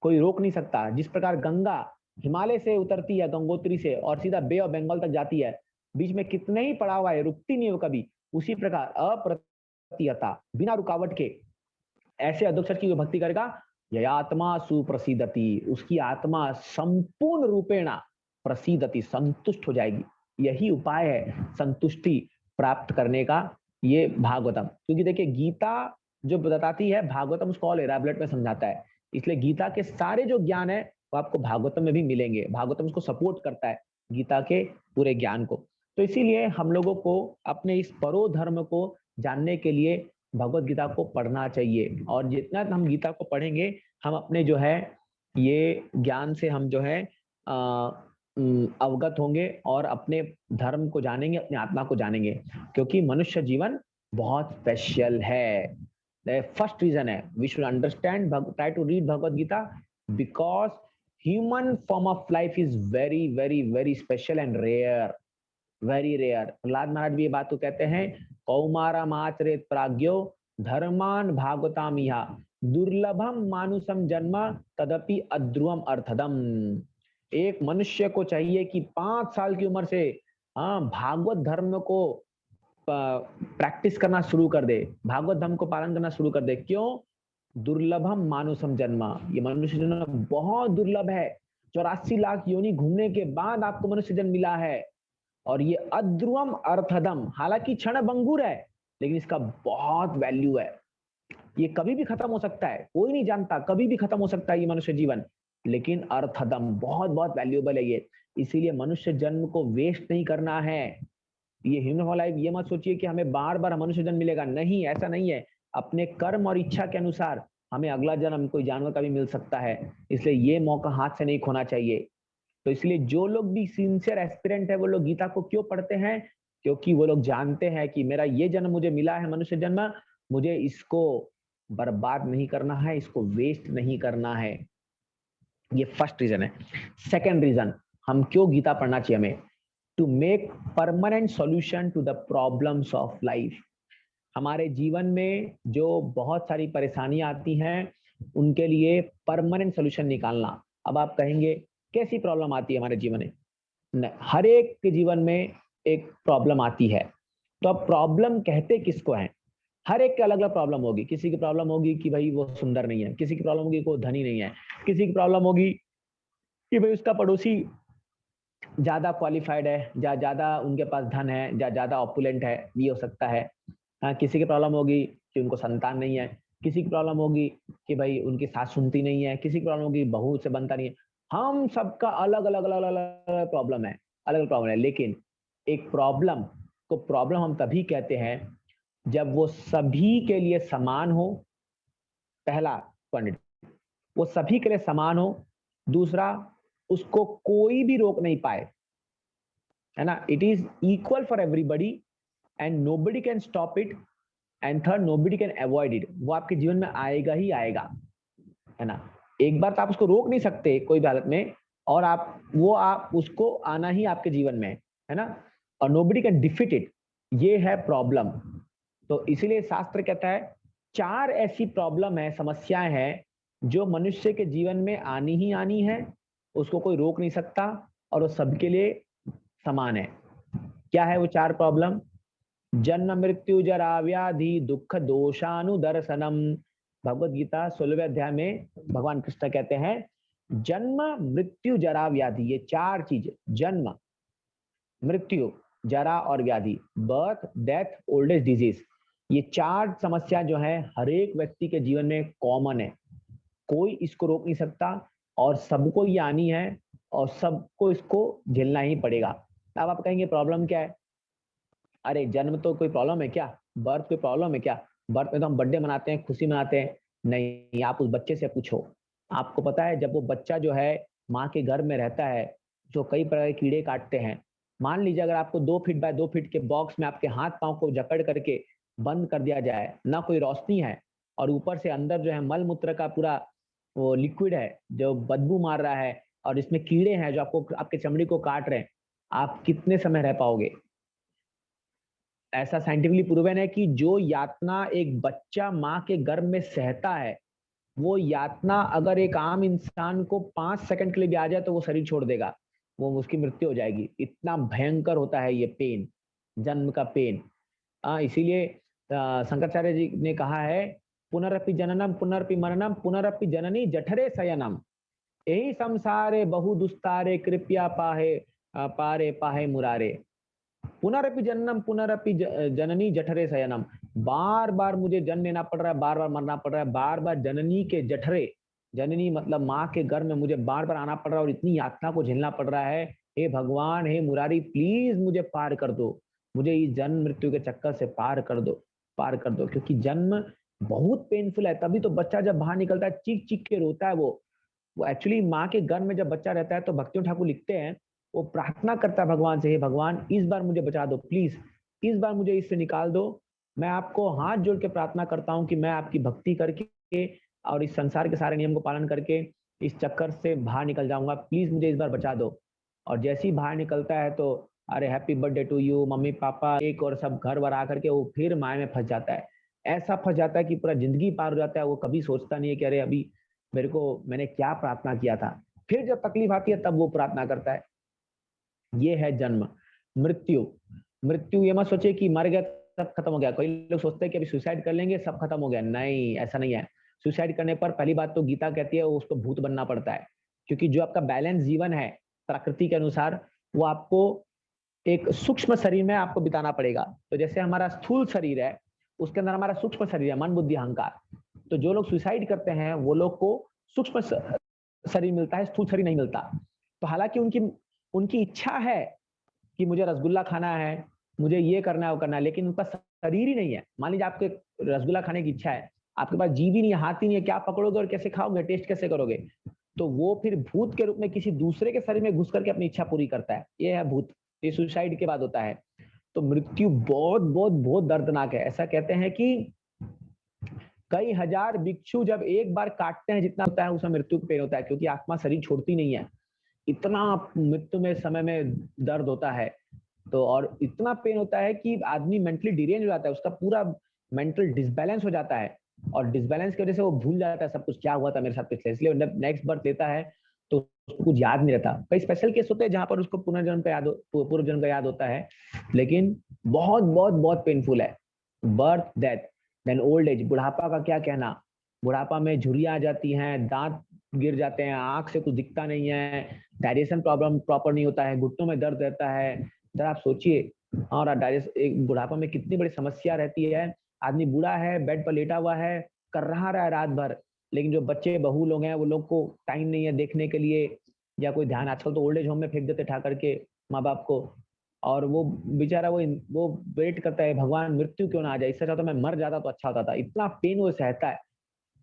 कोई रोक नहीं सकता। जिस प्रकार गंगा हिमालय से उतरती है गंगोत्री से और सीधा बे ऑफ बंगाल तक जाती है, बीच में कितने ही पड़ा हुआ है, रुकती नहीं हो कभी, उसी प्रकार अप्रतिहता, बिना रुकावट के, ऐसे अधोक्षज की जो भक्ति करेगा, यह आत्मा सुप्रसिद्धति, उसकी आत्मा संपूर्ण रूपेणा प्रसिद्धति, संतुष्ट हो जाएगी। यही उपाय है संतुष्टि प्राप्त करने का, ये भागवतम। क्योंकि देखिए गीता जो बताती है, भागवतम उसको ऑल एलाबोरेट में समझाता है। इसलिए गीता के सारे जो ज्ञान है वो आपको भागवतम में भी मिलेंगे। भागवतम उसको सपोर्ट करता है, गीता के पूरे ज्ञान को। तो इसीलिए हम लोगों को अपने इस परो धर्म को जानने के लिए भगवत गीता को पढ़ना चाहिए, और जितना हम गीता को पढ़ेंगे हम अपने जो है ये ज्ञान से हम जो है अवगत होंगे और अपने धर्म को जानेंगे, अपने आत्मा को जानेंगे। क्योंकि मनुष्य जीवन बहुत स्पेशल है। फर्स्ट रीजन है we should understand, try to read Bhagavad Gita, because human form of life is very very very special and rare, very rare. Prahlad Maharaj भी ये बात तो कहते हैं, कौमारम आचरेत प्राज्ञो धर्मान भागवताम इहा दुर्लभम मानुषम जन्म तदपि अध्रुवम अर्थदम। एक मनुष्य को चाहिए कि 5 साल की उम्र से भागवत धर्म को प्रैक्टिस करना शुरू कर दे, भागवत धर्म को पालन करना शुरू कर दे। क्यों? दुर्लभम मानुषम जन्म, ये मनुष्य जन्म बहुत दुर्लभ है। 84 लाख योनि घूमने के बाद आपको मनुष्य जन्म मिला है, और ये अध्रुवम अर्थदम, हालांकि क्षण भंगुर है लेकिन इसका बहुत वैल्यू है। ये कभी भी खत्म हो सकता है, कोई नहीं जानता, कभी भी खत्म हो सकता है ये मनुष्य जीवन, लेकिन अर्थदम बहुत बहुत वैल्यूएबल है ये। इसीलिए मनुष्य जन्म को वेस्ट नहीं करना है। ये ह्यूमन लाइफ, ये मत सोचिए कि हमें बार बार मनुष्य जन्म मिलेगा, नहीं, ऐसा नहीं है। अपने कर्म और इच्छा के अनुसार हमें अगला जन्म कोई जानवर का भी मिल सकता है, इसलिए ये मौका हाथ से नहीं खोना चाहिए। तो इसलिए जो लोग भी सिंसियर एस्पिरेंट है वो लोग गीता को क्यों पढ़ते हैं? क्योंकि वो लोग जानते हैं कि मेरा ये जन्म मुझे मिला है, मनुष्य जन्म, मुझे इसको बर्बाद नहीं करना है, इसको वेस्ट नहीं करना है। ये फर्स्ट रीजन है। सेकंड रीजन हम क्यों गीता पढ़ना चाहिए हमें, to make permanent solution to the problems of life. हमारे जीवन में जो बहुत सारी परेशानियां आती हैं उनके लिए परमानेंट सॉल्यूशन निकालना। अब आप कहेंगे कैसी प्रॉब्लम आती है हमारे जीवन में? हर एक के जीवन में एक प्रॉब्लम आती है। तो अब प्रॉब्लम कहते किसको है? हर एक की अलग अलग प्रॉब्लम होगी। किसी की प्रॉब्लम होगी कि भाई वो सुंदर नहीं है, किसी की प्रॉब्लम होगी कि वो धनी नहीं है, किसी की प्रॉब्लम होगी कि भाई उसका पड़ोसी ज्यादा क्वालिफाइड है, ज्यादा उनके पास धन है, ज्यादा ऑपुलेंट है, ये हो सकता है। हाँ, किसी की प्रॉब्लम होगी कि उनको संतान नहीं है, किसी की प्रॉब्लम होगी कि भाई उनकी सास सुनती नहीं है, किसी की प्रॉब्लम होगी बहू से बनता नहीं है। हम सबका अलग अलग अलग अलग प्रॉब्लम है, अलग अलग प्रॉब्लम है। लेकिन एक प्रॉब्लम को प्रॉब्लम हम तभी कहते हैं जब वो सभी के लिए समान हो। पहला पॉइंट, वो सभी के लिए समान हो। दूसरा, उसको कोई भी रोक नहीं पाए, है ना, it is equal for everybody and nobody can stop it. And third, nobody can avoid it. वो आपके जीवन में आएगा ही आएगा, है ना। एक बार तो आप उसको रोक नहीं सकते कोई भी हालत में, और आप उसको आना ही आपके जीवन में है ना। और नोबडी कैन डिफीट इट, ये है प्रॉब्लम। तो इसीलिए शास्त्र कहता है चार ऐसी प्रॉब्लम है, समस्याएं हैं जो मनुष्य के जीवन में आनी ही आनी है, उसको कोई रोक नहीं सकता, और वो सबके लिए समान है। क्या है वो चार प्रॉब्लम? जन्म मृत्यु जरा व्याधि दुख दोषानुदर्शनम। भगवत गीता 16वें अध्याय में भगवान कृष्ण कहते हैं जन्म मृत्यु जरा व्याधि, ये चार चीज, जन्म मृत्यु जरा और व्याधि, birth death old age disease, ये चार समस्या जो है हर एक व्यक्ति के जीवन में कॉमन है, कोई इसको रोक नहीं सकता, और सबको ये आनी है, और सबको इसको झेलना ही पड़ेगा। अब आप कहेंगे प्रॉब्लम क्या है? अरे जन्म तो कोई प्रॉब्लम है क्या? बर्थ कोई प्रॉब्लम है क्या? बर्थ में तो हम बर्थडे मनाते हैं, खुशी मनाते हैं। नहीं, आप उस बच्चे से पूछो। आपको पता है जब वो बच्चा जो है माँ के घर में रहता है, जो कई प्रकार के कीड़े काटते हैं, मान लीजिए अगर आपको 2 फीट बाय 2 फीट के बॉक्स में आपके हाथ पांव को जकड़ करके बंद कर दिया जाए, ना कोई रोशनी है, और ऊपर से अंदर जो है मल मूत्र का पूरा वो लिक्विड है जो बदबू मार रहा है, और इसमें कीड़े हैं जो आपको आपके चमड़ी को काट रहे हैं, आप कितने समय रह पाओगे? ऐसा साइंटिफिकली प्रूवन है कि जो यातना एक बच्चा माँ के गर्भ में सहता है, वो यातना अगर एक आम इंसान को 5 सेकंड के लिए भी आ जाए तो वो शरीर छोड़ देगा, वो उसकी मृत्यु हो जाएगी। इतना भयंकर होता है ये पेन, जन्म का पेन। इसीलिए शंकराचार्य जी ने कहा है पुनरपि जननम पुनरपि मरणम पुनरपि जननी जठरे शयनम, यही संसारे बहु दुस्तारे कृपया पाहे पारे पाहे मुरारे। पुनरपि जन्नम पुनरपि जननी जठरे शयनम, बार बार मुझे जन्म लेना पड़ रहा है, बार बार मरना पड़ रहा है, बार बार जननी के जठरे, जननी मतलब माँ के घर में मुझे बार बार आना पड़ रहा है, और इतनी यातना को झेलना पड़ रहा है। हे भगवान, हे मुरारी, प्लीज मुझे पार कर दो, मुझे इस जन्म मृत्यु के चक्कर से पार कर दो, पार कर दो। क्योंकि जन्म बहुत पेनफुल है। तभी तो बच्चा जब बाहर निकलता है चीख चीख के रोता है। वो एक्चुअली माँ के गर्भ में जब बच्चा रहता है तो भक्तियों ठाकुर लिखते हैं, वो प्रार्थना करता है भगवान से, हे भगवान इस बार मुझे बचा दो, प्लीज इस बार मुझे इससे निकाल दो। मैं आपको हाथ जोड़ के प्रार्थना करता हूँ कि मैं आपकी भक्ति करके और इस संसार के सारे नियम को पालन करके इस चक्कर से बाहर निकल जाऊंगा, प्लीज मुझे इस बार बचा दो। और जैसे ही बाहर निकलता है तो अरे happy birthday to you, mummy papa एक और सब घर वर आकर के वो फिर माए में फंस जाता है। ऐसा फंस जाता है कि पूरा जिंदगी पार हो जाता है। वो कभी सोचता नहीं है कि अरे अभी मैंने क्या प्रार्थना किया था। फिर जब तकलीफ आती है तब वो प्रार्थना करता है। ये है जन्म। मृत्यु, मृत्यु ये मत सोचे कि मर गया सब खत्म हो गया। कई लोग सोचते हैं कि अभी सुसाइड कर लेंगे सब खत्म हो गया। नहीं, ऐसा नहीं है। सुसाइड करने पर पहली बात तो गीता कहती है उसको भूत बनना पड़ता है, क्योंकि जो आपका बैलेंस जीवन है प्रकृति के अनुसार वो आपको एक सूक्ष्म शरीर में आपको बिताना पड़ेगा। तो जैसे हमारा स्थूल शरीर है, उसके अंदर हमारा सूक्ष्म शरीर है, मन बुद्धि अहंकार। तो जो लोग सुसाइड करते हैं वो लोग को सूक्ष्म शरीर मिलता है, स्थूल शरीर नहीं मिलता। तो हालांकि उनकी उनकी इच्छा है कि मुझे रसगुल्ला खाना है, मुझे ये करना है वो करना है, लेकिन उनका शरीर ही नहीं है। मान लीजिए आपके रसगुल्ला खाने की इच्छा है, आपके पास जीभ ही नहीं है, हाथ ही नहीं है, क्या पकड़ोगे और कैसे खाओगे, टेस्ट कैसे करोगे? तो वो फिर भूत के रूप में किसी दूसरे के शरीर में घुस करके अपनी इच्छा पूरी करता है। ये है भूत। ये सुसाइड के बाद होता है। तो मृत्यु बहुत बहुत बहुत दर्दनाक है। ऐसा कहते हैं कि कई हजार भिक्षु जब एक बार काटते हैं जितना होता है, उसमें मृत्यु का पेन होता है, क्योंकि आत्मा शरीर छोड़ती नहीं है। इतना मृत्यु में समय में दर्द होता है। तो और इतना पेन होता है कि आदमी मेंटली डिरेंज हो जाता है, उसका पूरा मेंटल डिसबैलेंस हो जाता है, और डिसबैलेंस की वजह से वो भूल जाता है सब कुछ, क्या हुआ था मेरे साथ पिछले। इसलिए नेक्स्ट बर्थ लेता है तो उसको कुछ याद नहीं रहता। कई स्पेशल केस होते हैं जहां पर उसको पुनर्जन्म का याद, पूर्व जन्म का याद होता है, लेकिन बहुत बहुत बहुत पेनफुल है। Birth, death, then old age, बुढ़ापा का क्या कहना। बुढ़ापा में झुर्रियां आ जाती हैं, दांत गिर जाते हैं, आंख से कुछ दिखता नहीं है, डाइजेशन प्रॉब्लम प्रॉपर नहीं होता है, घुटनों में दर्द रहता है। जरा आप सोचिए, और एक बुढ़ापा में कितनी बड़ी समस्या रहती है। आदमी बूढ़ा है, बेड पर लेटा हुआ है, कर रहा है रात भर, लेकिन जो बच्चे बहू लोग हैं वो लोग को टाइम नहीं है देखने के लिए, या कोई ध्यान। आजकल तो ओल्ड एज होम में फेंक देते ठा करके माँ बाप को, और वो बेचारा वो वेट करता है भगवान मृत्यु क्यों ना आ जाए, इससे अच्छा तो मैं मर जाता तो अच्छा होता था। इतना पेन वो सहता है।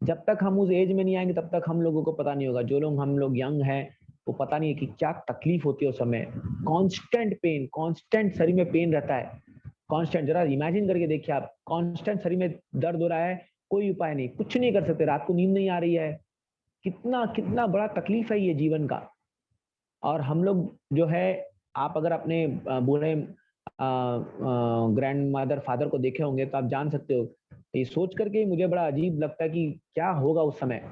जब तक हम उस एज में नहीं आएंगे तब तक हम लोगों को पता नहीं होगा। जो लोग हम लोग यंग हैं वो पता नहीं है कि क्या तकलीफ होती है उस समय। कांस्टेंट पेन, कांस्टेंट शरीर में पेन रहता है, कांस्टेंट। जरा इमेजिन करके देखिए आप, कांस्टेंट शरीर में दर्द हो रहा है, कोई उपाय नहीं, कुछ नहीं कर सकते, रात को नींद नहीं आ रही है। कितना कितना बड़ा तकलीफ है ये जीवन का। और हम लोग जो है, आप अगर अपने बूढ़े ग्रैंड मदर फादर को देखे होंगे तो आप जान सकते हो। ये सोच करके मुझे बड़ा अजीब लगता है कि क्या होगा उस समय।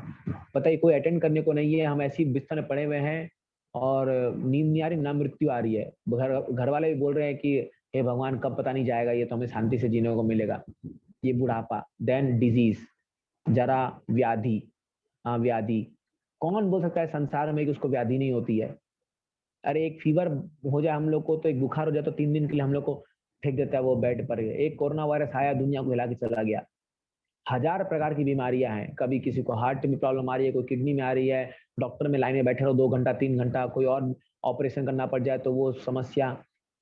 पता ही कोई अटेंड करने को नहीं है, हम ऐसी बिस्तर में पड़े हुए हैं और नींद नहीं आ रही, ना मृत्यु आ रही है। घर वाले भी बोल रहे हैं कि हे भगवान कब पता नहीं जाएगा ये, तो हमें शांति से जीने को मिलेगा। ये बुढ़ापा, देन डिजीज, जरा, व्याधि। व्याधि, कौन बोल सकता है संसार में कि उसको व्याधि नहीं होती है? अरे एक फीवर हो जाए हम लोग को, तो एक बुखार हो जाए तो 3 दिन के लिए हम लोग को फेंक देता है वो बेड पर। एक कोरोना वायरस आया, दुनिया को हिला के चला गया। हजार प्रकार की बीमारियां हैं, कभी किसी को हार्ट में प्रॉब्लम आ रही है, कोई किडनी में आ रही है, डॉक्टर में लाइन में बैठे रहो 2 घंटा 3 घंटा, कोई और ऑपरेशन करना पड़ जाए तो वो समस्या।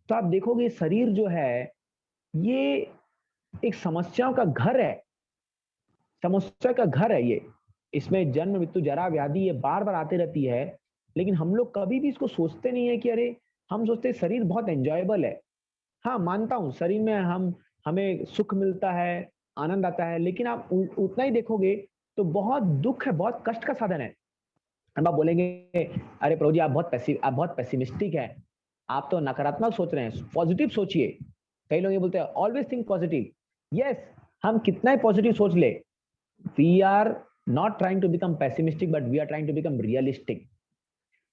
तो आप देखोगे शरीर जो है ये एक समस्याओं का घर है, समस्या का घर है ये। इसमें जन्म मृत्यु जरा व्याधि ये बार बार आती रहती है, लेकिन हम लोग कभी भी इसको सोचते नहीं है कि अरे, हम सोचते हैं शरीर बहुत एंजॉयबल है। हाँ मानता हूँ शरीर में हमें सुख मिलता है, आनंद आता है, लेकिन आप उतना ही देखोगे तो बहुत दुख है, बहुत कष्ट का साधन है। अब आप बोलेंगे अरे प्रभु जी आप बहुत पेसिमिस्टिक है, आप तो नकारात्मक सोच रहे हैं, पॉजिटिव सोचिए। कई लोग ये बोलते हैं ऑलवेज थिंक पॉजिटिव। यस, हम कितना ही पॉजिटिव सोच ले, we are not trying to become pessimistic but we are trying to become realistic.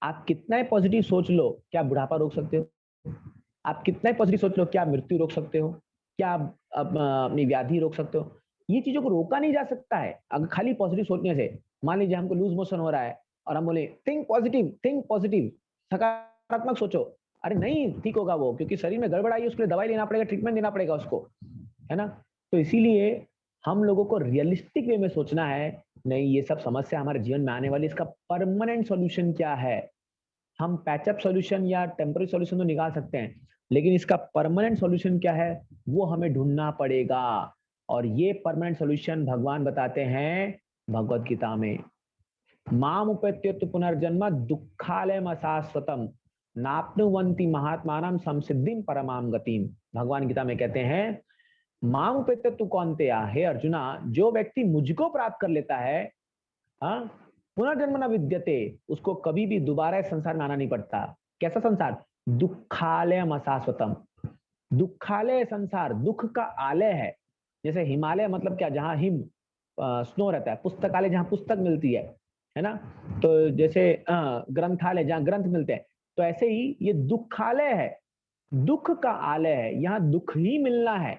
आप कितना ही पॉजिटिव सोच लो, क्या बुढ़ापा रोक सकते हो? आप कितना ही पॉजिटिव सोच लो, क्या मृत्यु रोक सकते हो? क्या आप अपनी व्याधि रोक सकते हो? ये चीजों को रोका नहीं जा सकता है अगर खाली पॉजिटिव सोचने से। मान लीजिए हमको लूज मोशन हो रहा है और हम बोले थिंक पॉजिटिव, सकारात्मक सोचो। अरे नहीं ठीक होगा वो, क्योंकि शरीर में गड़बड़ आई है, उसके लिए दवाई लेना पड़ेगा, ट्रीटमेंट देना पड़ेगा उसको, है ना? तो इसीलिए हम लोगों को रियलिस्टिक वे में सोचना है। नहीं, ये सब समस्या हमारे जीवन में आने वाली, इसका परमानेंट सॉल्यूशन क्या है? हम पैचअप सॉल्यूशन या टेम्पररी सॉल्यूशन तो निकाल सकते हैं, लेकिन इसका परमानेंट सॉल्यूशन क्या है वो हमें ढूंढना पड़ेगा। और ये परमानेंट सॉल्यूशन भगवान बताते हैं भगवत गीता में। माम उपेत्य पुनर्जन्म दुखालयम अशाश्वतम नाप्नुवन्ति महात्मानम संसिद्धिम परमाम गतिम। भगवान गीता में कहते हैं माम उपेत्य तु कौनतेया, हे अर्जुना, जो व्यक्ति मुझको प्राप्त कर लेता है, हाँ, पुनर्जन्म न विद्यते, उसको कभी भी दोबारा इस संसार में आना नहीं पड़ता। कैसा संसार? दुखालयम अशाश्वतम। दुखालय संसार, दुख का आलय है। जैसे हिमालय मतलब क्या, जहां हिम स्नो रहता है, पुस्तकालय जहां पुस्तक मिलती है ना? तो जैसे ग्रंथालय जहां ग्रंथ मिलते हैं, तो ऐसे ही ये दुखालय है, दुख का आलय है, यहाँ दुख ही मिलना है।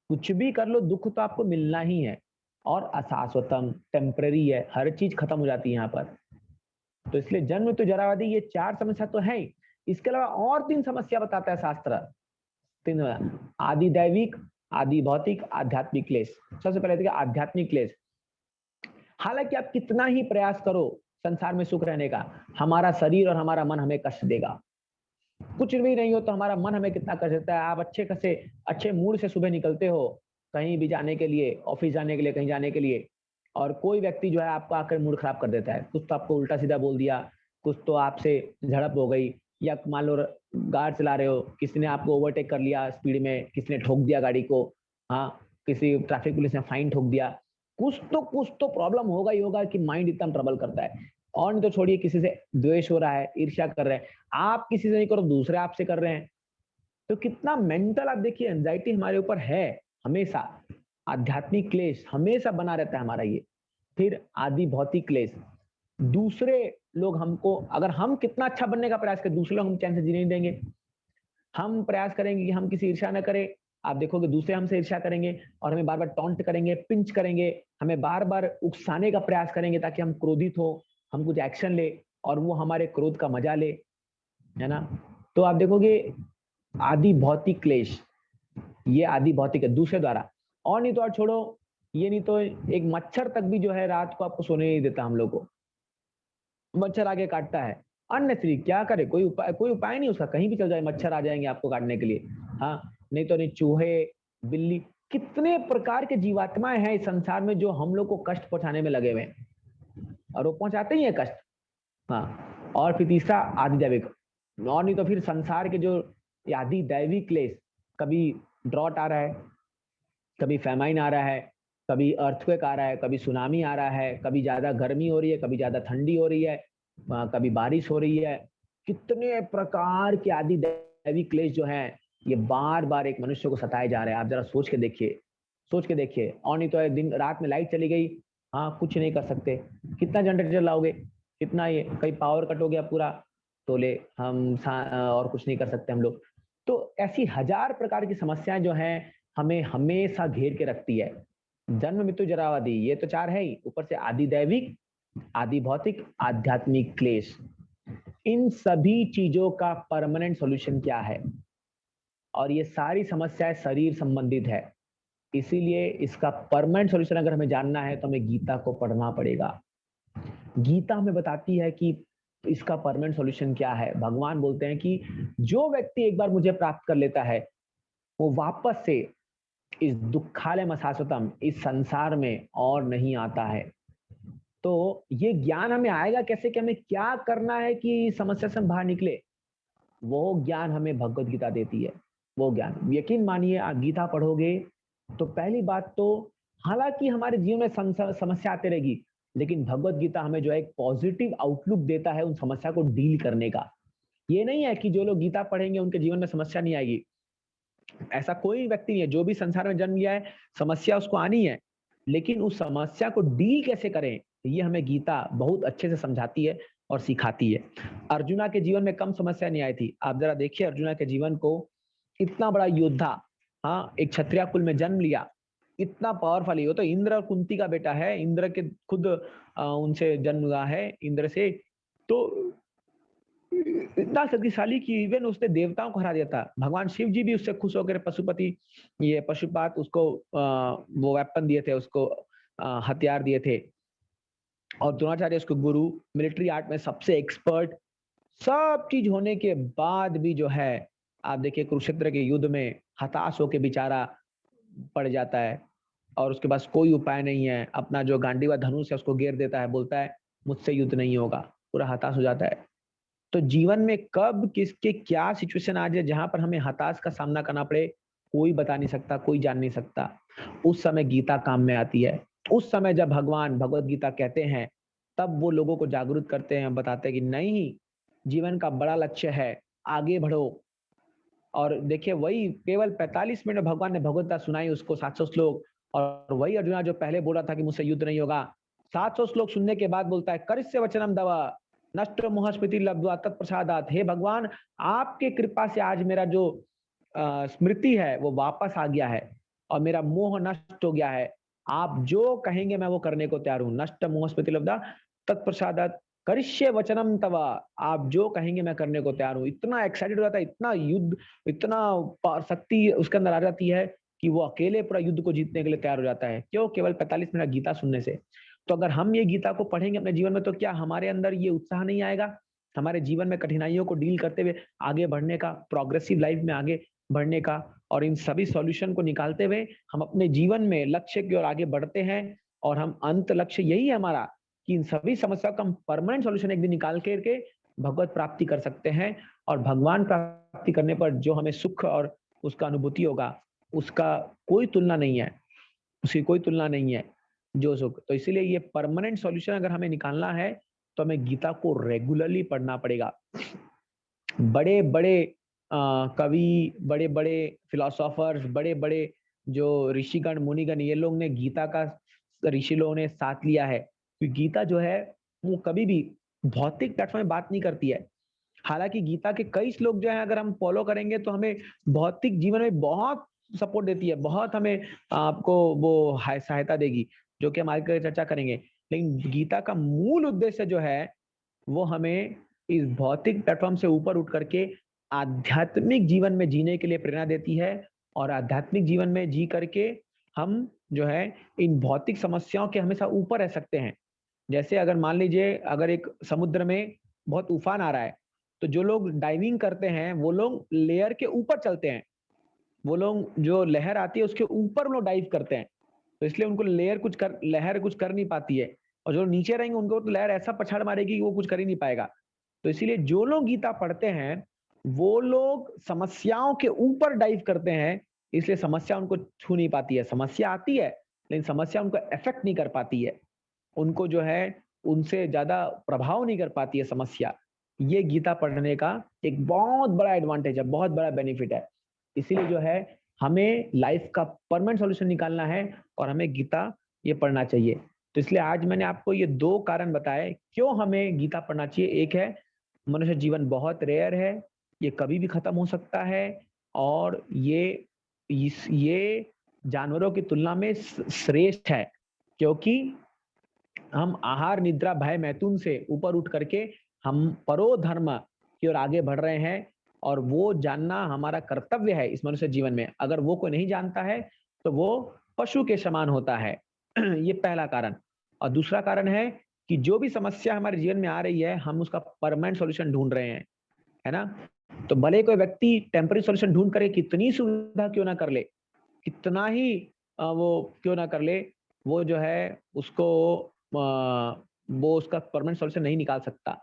कुछ भी कर लो दुख तो आपको मिलना ही है। और अशाश्वतम, टेम्पररी है, हर चीज खत्म हो जाती है यहाँ पर। तो इसलिए जन्म तो जरावादी, ये 4 समस्या तो है ही। इसके अलावा और 3 समस्या बताता है शास्त्र। 3, आदि दैविक, आदि भौतिक, आध्यात्मिक क्लेश। सबसे पहले देखिए आध्यात्मिक क्लेश। हालांकि आप कितना ही प्रयास करो संसार में सुख रहने का, हमारा शरीर और हमारा मन हमें कष्ट देगा। कुछ भी नहीं हो तो हमारा मन हमें कितना कर देता है। आप अच्छे मूड से सुबह निकलते हो कहीं भी जाने के लिए, ऑफिस जाने के लिए, कहीं जाने के लिए, और कोई व्यक्ति जो है आपको आकर मूड खराब कर देता है। कुछ तो आपको उल्टा सीधा बोल दिया, कुछ तो आपसे झड़प हो गई, या मान लो गाड़ी चला रहे हो, किसी ने आपको ओवरटेक कर लिया स्पीड में, किसी ने ठोक दिया गाड़ी को, हाँ, किसी ट्रैफिक पुलिस ने फाइन ठोक दिया। कुछ तो प्रॉब्लम होगा ही होगा कि माइंड इतना ट्रबल करता है। और नहीं तो छोड़िए, किसी से द्वेष हो रहा है, ईर्ष्या कर रहे हैं, आप किसी से नहीं करो, दूसरे आपसे कर रहे हैं। तो कितना मेंटल, आप देखिए, एंजाइटी हमारे ऊपर है हमेशा। आध्यात्मिक क्लेश हमेशा बना रहता है हमारा ये। फिर आदि भौतिक क्लेश, दूसरे लोग हमको, अगर हम कितना अच्छा बनने का प्रयास करें, दूसरे लोग हम चैन से जीने नहीं देंगे। हम प्रयास करेंगे कि हम किसी ईर्ष्या न करें, आप देखोगे दूसरे हमसे ईर्ष्या करेंगे और हमें बार बार टॉन्ट करेंगे, पिंच करेंगे, हमें बार बार उकसाने का प्रयास करेंगे ताकि हम क्रोधित हो, हम कुछ एक्शन ले और वो हमारे क्रोध का मजा ले, है ना। तो आप देखोगे आदि भौतिक क्लेश, ये आदि भौतिक है दूसरे द्वारा। और नहीं तो और छोड़ो, ये नहीं तो एक मच्छर तक भी जो है रात को आपको सोने नहीं देता हम लोग को, मच्छर आगे काटता है। अननेसेसरी क्या करे, कोई उपाय नहीं उसका, कहीं भी चल जाए मच्छर आ जाएंगे आपको काटने के लिए। हाँ, नहीं तो नहीं, चूहे, बिल्ली, कितने प्रकार के जीवात्माएं हैं इस संसार में जो हम लोग को कष्ट पहुंचाने में लगे हुए हैं, और वो पहुंचाते ही है कष्ट। हाँ, और फिर तीसरा आदि दैविक, और नहीं तो फिर संसार के जो आदि दैविक क्लेश, कभी ड्रॉट आ रहा है, कभी फैमाइन आ रहा है, कभी अर्थक्वेक आ रहा है, कभी सुनामी आ रहा है, कभी ज्यादा गर्मी हो रही है, कभी ज्यादा ठंडी हो रही है, कभी बारिश हो रही है। कितने प्रकार के आदि दैविक क्लेश जो है, ये बार बार एक मनुष्य को सताए जा रहे हैं। आप जरा सोच के देखिए। और नहीं तो दिन रात में लाइट चली गई, हाँ, कुछ नहीं कर सकते, कितना जनरेटर लाओगे, कितना, ये कहीं पावर कट हो गया पूरा, तो ले और कुछ नहीं कर सकते हम लोग। तो ऐसी हजार प्रकार की समस्याएं जो हैं हमें हमेशा घेर के रखती है। जन्म मृत्यु जरावादी, ये तो चार है ही, ऊपर से आदि दैविक, आदि भौतिक, आध्यात्मिक क्लेश। इन सभी चीजों का परमानेंट सॉल्यूशन क्या है? और ये सारी समस्याएं शरीर संबंधित है, इसीलिए इसका परमानेंट सॉल्यूशन अगर हमें जानना है तो हमें गीता को पढ़ना पड़ेगा। गीता हमें बताती है कि इसका परमानेंट सॉल्यूशन क्या है। भगवान बोलते हैं कि जो व्यक्ति एक बार मुझे प्राप्त कर लेता है, वो वापस से इस दुखालय शाश्वतम, इस संसार में और नहीं आता है। तो ये ज्ञान हमें आएगा कैसे, कि हमें क्या करना है कि समस्या से हम बाहर निकले, वो ज्ञान हमें भगवत गीता देती है। वो ज्ञान, यकीन मानिए, आप गीता पढ़ोगे तो पहली बात तो, हालांकि हमारे जीवन में समस्या आती रहेगी, लेकिन भगवत गीता हमें जो है एक पॉजिटिव आउटलुक देता है उन समस्या को डील करने का। ये नहीं है कि जो लोग गीता पढ़ेंगे उनके जीवन में समस्या नहीं आएगी, ऐसा कोई व्यक्ति नहीं है। जो भी संसार में जन्म लिया है, समस्या उसको आनी है, लेकिन उस समस्या को डील कैसे करें, ये हमें गीता बहुत अच्छे से समझाती है और सिखाती है। अर्जुना के जीवन में कम समस्या नहीं आई थी। आप जरा देखिए अर्जुना के जीवन को, इतना बड़ा योद्धा, हाँ, एक क्षत्रिय कुल में जन्म लिया, इतना पावरफुल, वो तो इंद्र और कुंती का बेटा है, इंद्र के खुद उनसे जन्म हुआ है, इंद्र से। तो इतना शक्तिशाली कि इवन उसने देवताओं को हरा दिया था। भगवान शिव जी भी उससे खुश होकर पशुपति, ये पशुपात, उसको वो वेपन दिए थे, उसको हथियार दिए थे। और द्रोणाचार्य उसको गुरु, मिलिट्री आर्ट में सबसे एक्सपर्ट। सब चीज होने के बाद भी जो है, आप देखिए कुरुक्षेत्र के युद्ध में हताश होकर बेचारा पड़ जाता है, और उसके पास कोई उपाय नहीं है। अपना जो गांडीवा धनुष है उसको घेर देता है, बोलता है मुझसे युद्ध नहीं होगा, पूरा हताश हो जाता है। तो जीवन में कब किसके क्या सिचुएशन आ जाए जहां पर हमें हताश का सामना करना पड़े, कोई बता नहीं सकता, कोई जान नहीं सकता। उस समय गीता काम में आती है। उस समय जब भगवान भगवत गीता कहते हैं, तब वो लोगों को जागरूक करते हैं, बताते हैं कि नहीं, जीवन का बड़ा लक्ष्य है, आगे बढ़ो। और देखिए वही केवल 45 मिनट में भगवान ने भगवत सुनाई उसको, 700 श्लोक। और वही अर्जुना जो पहले बोला था कि मुझसे युद्ध नहीं होगा, 700 श्लोक सुनने के बाद बोलता है, करिष्य वचनम दवा नष्ट मोह स्मृति लब्ध्वा तत्प्रसादात। हे भगवान, आपके कृपा से आज मेरा जो स्मृति है वो वापस आ गया है, और मेरा मोह नष्ट हो गया है। आप जो कहेंगे मैं वो करने को तैयार हूँ। नष्ट मोह स्मृति लब्ध्वा तत्प्रसादात करिष्य वचनम तवा, आप जो कहेंगे मैं करने को तैयार हूँ। इतना एक्साइटेड हो जाता है, इतना युद्ध, इतना शक्ति उसके अंदर आ जाती है कि वो अकेले पूरा युद्ध को जीतने के लिए तैयार हो जाता है। क्यों? केवल 45 मिनट गीता सुनने से। तो अगर हम ये गीता को पढ़ेंगे अपने जीवन में, तो क्या हमारे अंदर ये उत्साह नहीं आएगा हमारे जीवन में कठिनाइयों को डील करते हुए आगे बढ़ने का, प्रोग्रेसिव लाइफ में आगे बढ़ने का, और इन सभी सॉल्यूशन को निकालते हुए हम अपने जीवन में लक्ष्य की ओर आगे बढ़ते हैं। और हम अंत लक्ष्य यही है हमारा कि इन सभी समस्याओं का हम परमानेंट सॉल्यूशन एक दिन निकाल के भगवत प्राप्ति कर सकते हैं। और भगवान प्राप्ति करने पर जो हमें सुख और उसका अनुभूति होगा, उसका कोई तुलना नहीं है, उसकी कोई तुलना नहीं है जो सुख। तो इसीलिए ये परमानेंट सॉल्यूशन अगर हमें निकालना है तो हमें गीता को रेगुलरली पढ़ना पड़ेगा। बड़े बड़े कवि, बड़े बड़े फिलोसोफर्स, बड़े बड़े जो ऋषिगण मुनिगण, ये लोग ने गीता का, ऋषि लोगों ने साथ लिया है। क्योंकि गीता जो है वो कभी भी भौतिक प्लेटफॉर्म में बात नहीं करती है। हालांकि गीता के कई श्लोक जो है अगर हम फॉलो करेंगे तो हमें भौतिक जीवन में बहुत सपोर्ट देती है, बहुत हमें आपको वो सहायता देगी, जो कि हम आगे चर्चा करेंगे। लेकिन गीता का मूल उद्देश्य जो है वो हमें इस भौतिक प्लेटफॉर्म से ऊपर उठ करके आध्यात्मिक जीवन में जीने के लिए प्रेरणा देती है। और आध्यात्मिक जीवन में जी करके हम जो है इन भौतिक समस्याओं के हमेशा ऊपर रह सकते हैं। जैसे अगर मान लीजिए अगर एक समुद्र में बहुत तूफान आ रहा है, तो जो लोग डाइविंग करते हैं वो लोग लेयर के ऊपर चलते हैं, वो लोग जो लहर आती है उसके ऊपर वो लोग डाइव करते हैं। तो इसलिए उनको लहर कुछ कर नहीं पाती है। और जो नीचे रहेंगे उनको तो लहर ऐसा पछाड़ मारेगी कि वो कुछ कर ही नहीं पाएगा। तो इसीलिए जो लोग गीता पढ़ते हैं वो लोग समस्याओं के ऊपर डाइव करते हैं, इसलिए समस्या उनको छू नहीं पाती है। समस्या आती है लेकिन समस्या उनको अफेक्ट नहीं कर पाती है, उनको जो है उनसे ज्यादा प्रभाव नहीं कर पाती है समस्या। ये गीता पढ़ने का एक बहुत बड़ा एडवांटेज है, बहुत बड़ा बेनिफिट है। इसीलिए जो है हमें लाइफ का परमानेंट सॉल्यूशन निकालना है और हमें गीता ये पढ़ना चाहिए। तो इसलिए आज मैंने आपको ये 2 कारण बताए क्यों हमें गीता पढ़ना चाहिए। एक है मनुष्य जीवन बहुत रेयर है, ये कभी भी खत्म हो सकता है, और ये जानवरों की तुलना में श्रेष्ठ है, क्योंकि हम आहार निद्रा भय मैथुन से ऊपर उठ करके हम परो धर्म की ओर आगे बढ़ रहे हैं। और वो जानना हमारा कर्तव्य है इस मनुष्य जीवन में। अगर वो कोई नहीं जानता है तो वो पशु के समान होता है। ये पहला कारण। और दूसरा कारण है कि जो भी समस्या हमारे जीवन में आ रही है हम उसका परमानेंट सॉल्यूशन ढूंढ रहे हैं, है ना। तो भले कोई व्यक्ति टेम्पररी सॉल्यूशन ढूंढ करे, कितनी सुविधा क्यों ना कर ले, कितना ही वो क्यों ना कर ले, वो जो है उसको वो उसका परमानेंट सॉल्यूशन नहीं निकाल सकता।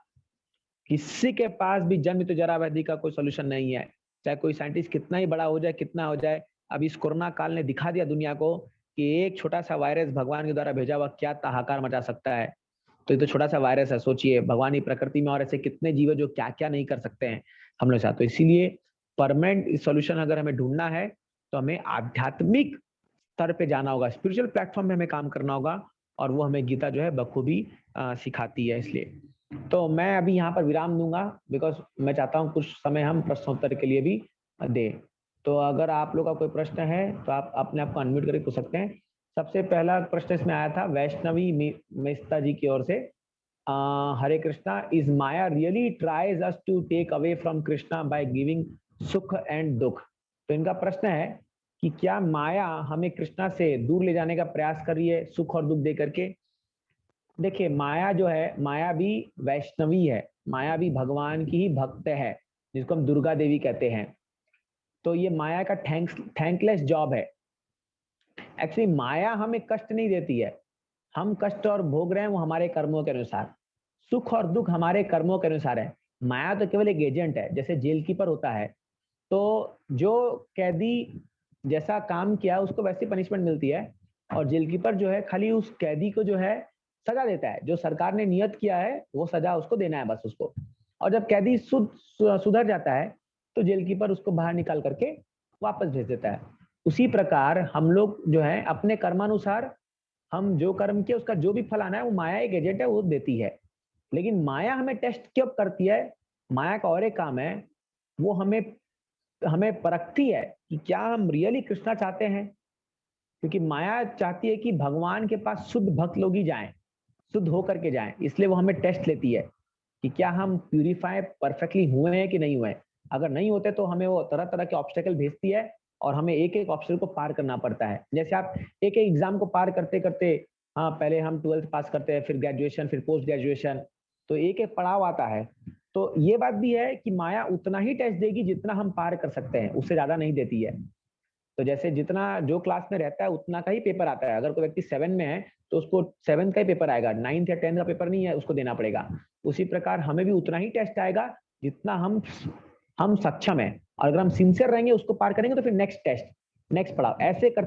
किसी के पास भी जन्म तो जरा व्याधि का कोई सॉल्यूशन नहीं है, चाहे कोई साइंटिस्ट कितना ही बड़ा हो जाए, कितना हो जाए। अब इस कोरोना काल ने दिखा दिया दुनिया को कि एक छोटा सा वायरस भगवान के द्वारा भेजा हुआ क्या हाहाकार मचा सकता है। तो ये तो छोटा सा वायरस है, सोचिए भगवान की प्रकृति में और ऐसे कितने जीव है जो क्या क्या नहीं कर सकते हैं हम लोग साथ। तो इसीलिए परमानेंट सॉल्यूशन अगर हमें ढूंढना है तो हमें आध्यात्मिक स्तर पे जाना होगा, स्पिरिचुअल प्लेटफॉर्म में हमें काम करना होगा, और वो हमें गीता जो है बखूबी सिखाती है। इसलिए तो मैं अभी यहाँ पर विराम दूंगा, बिकॉज मैं चाहता हूँ कुछ समय हम प्रश्नोत्तर के लिए भी दें। तो अगर आप लोग का कोई प्रश्न है तो आप अपने आप को अनम्यूट करके पूछ सकते हैं। सबसे पहला प्रश्न इसमें आया था वैष्णवी मेस्ता जी की ओर से। Hare Krishna, is maya really tries us to take away from Krishna by giving sukh and dukh. तो इनका प्रश्न है कि क्या माया हमें कृष्णा से दूर ले जाने का प्रयास कर रही है सुख और दुख दे करके। देखिए माया जो है, माया भी वैष्णवी है, माया भी भगवान की ही भक्त है, जिसको हम दुर्गा देवी कहते हैं। तो ये माया का थैंकलेस जॉब है। एक्चुअली माया हमें कष्ट नहीं देती है, हम कष्ट और भोग रहे हैं वो हमारे कर्मों के अनुसार। सुख और दुख हमारे कर्मों के अनुसार है। माया तो केवल एक एजेंट है, जैसे जेल कीपर होता है। तो जो कैदी जैसा काम किया उसको वैसी पनिशमेंट मिलती है, और जेल कीपर जो है खाली उस कैदी को जो है सजा देता है, जो सरकार ने नियत किया है वो सजा उसको देना है बस उसको। और जब कैदी सुधर जाता है तो जेल कीपर उसको बाहर निकाल करके वापस भेज देता है। उसी प्रकार हम लोग जो है अपने कर्मानुसार हम जो कर्म किए उसका जो भी फल आना है वो माया एक एजेंट है, वो देती है। लेकिन माया हमें टेस्ट कब करती है, माया का और एक काम है, वो हमें हमें परखती है कि क्या हम रियली कृष्णा चाहते हैं। क्योंकि माया चाहती है कि भगवान के पास शुद्ध भक्त लोग ही जाएं, शुद्ध होकर के जाएं, इसलिए वो हमें टेस्ट लेती है कि क्या हम प्यूरिफाई परफेक्टली हुए हैं कि नहीं हुए। अगर नहीं होते तो हमें वो तरह तरह के ऑब्स्टेकल भेजती है और हमें एक एक ऑब्स्टेकल को पार करना पड़ता है। जैसे आप एक एक एग्जाम को पार करते करते, हाँ पहले हम 12th पास करते हैं, फिर ग्रेजुएशन, फिर पोस्ट ग्रेजुएशन, तो एक एक पड़ाव आता है। तो ये बात भी है कि माया उतना ही टेस्ट देगी जितना हम पार कर सकते हैं, उससे ज्यादा नहीं देती है। तो जैसे जितना जो क्लास में रहता है उतना का ही पेपर आता है। अगर कोई व्यक्ति 7 में है तो उसको 7 का ही पेपर आएगा, 9th या 10th का पेपर नहीं है उसको देना पड़ेगा। उसी प्रकार हमें भी उतना ही टेस्ट आएगा जितना हम सक्षम है, और अगर हम सिंसियर रहेंगे उसको पार करेंगे तो फिर नेक्स्ट टेस्ट, नेक्स्ट पड़ाव, ऐसे कर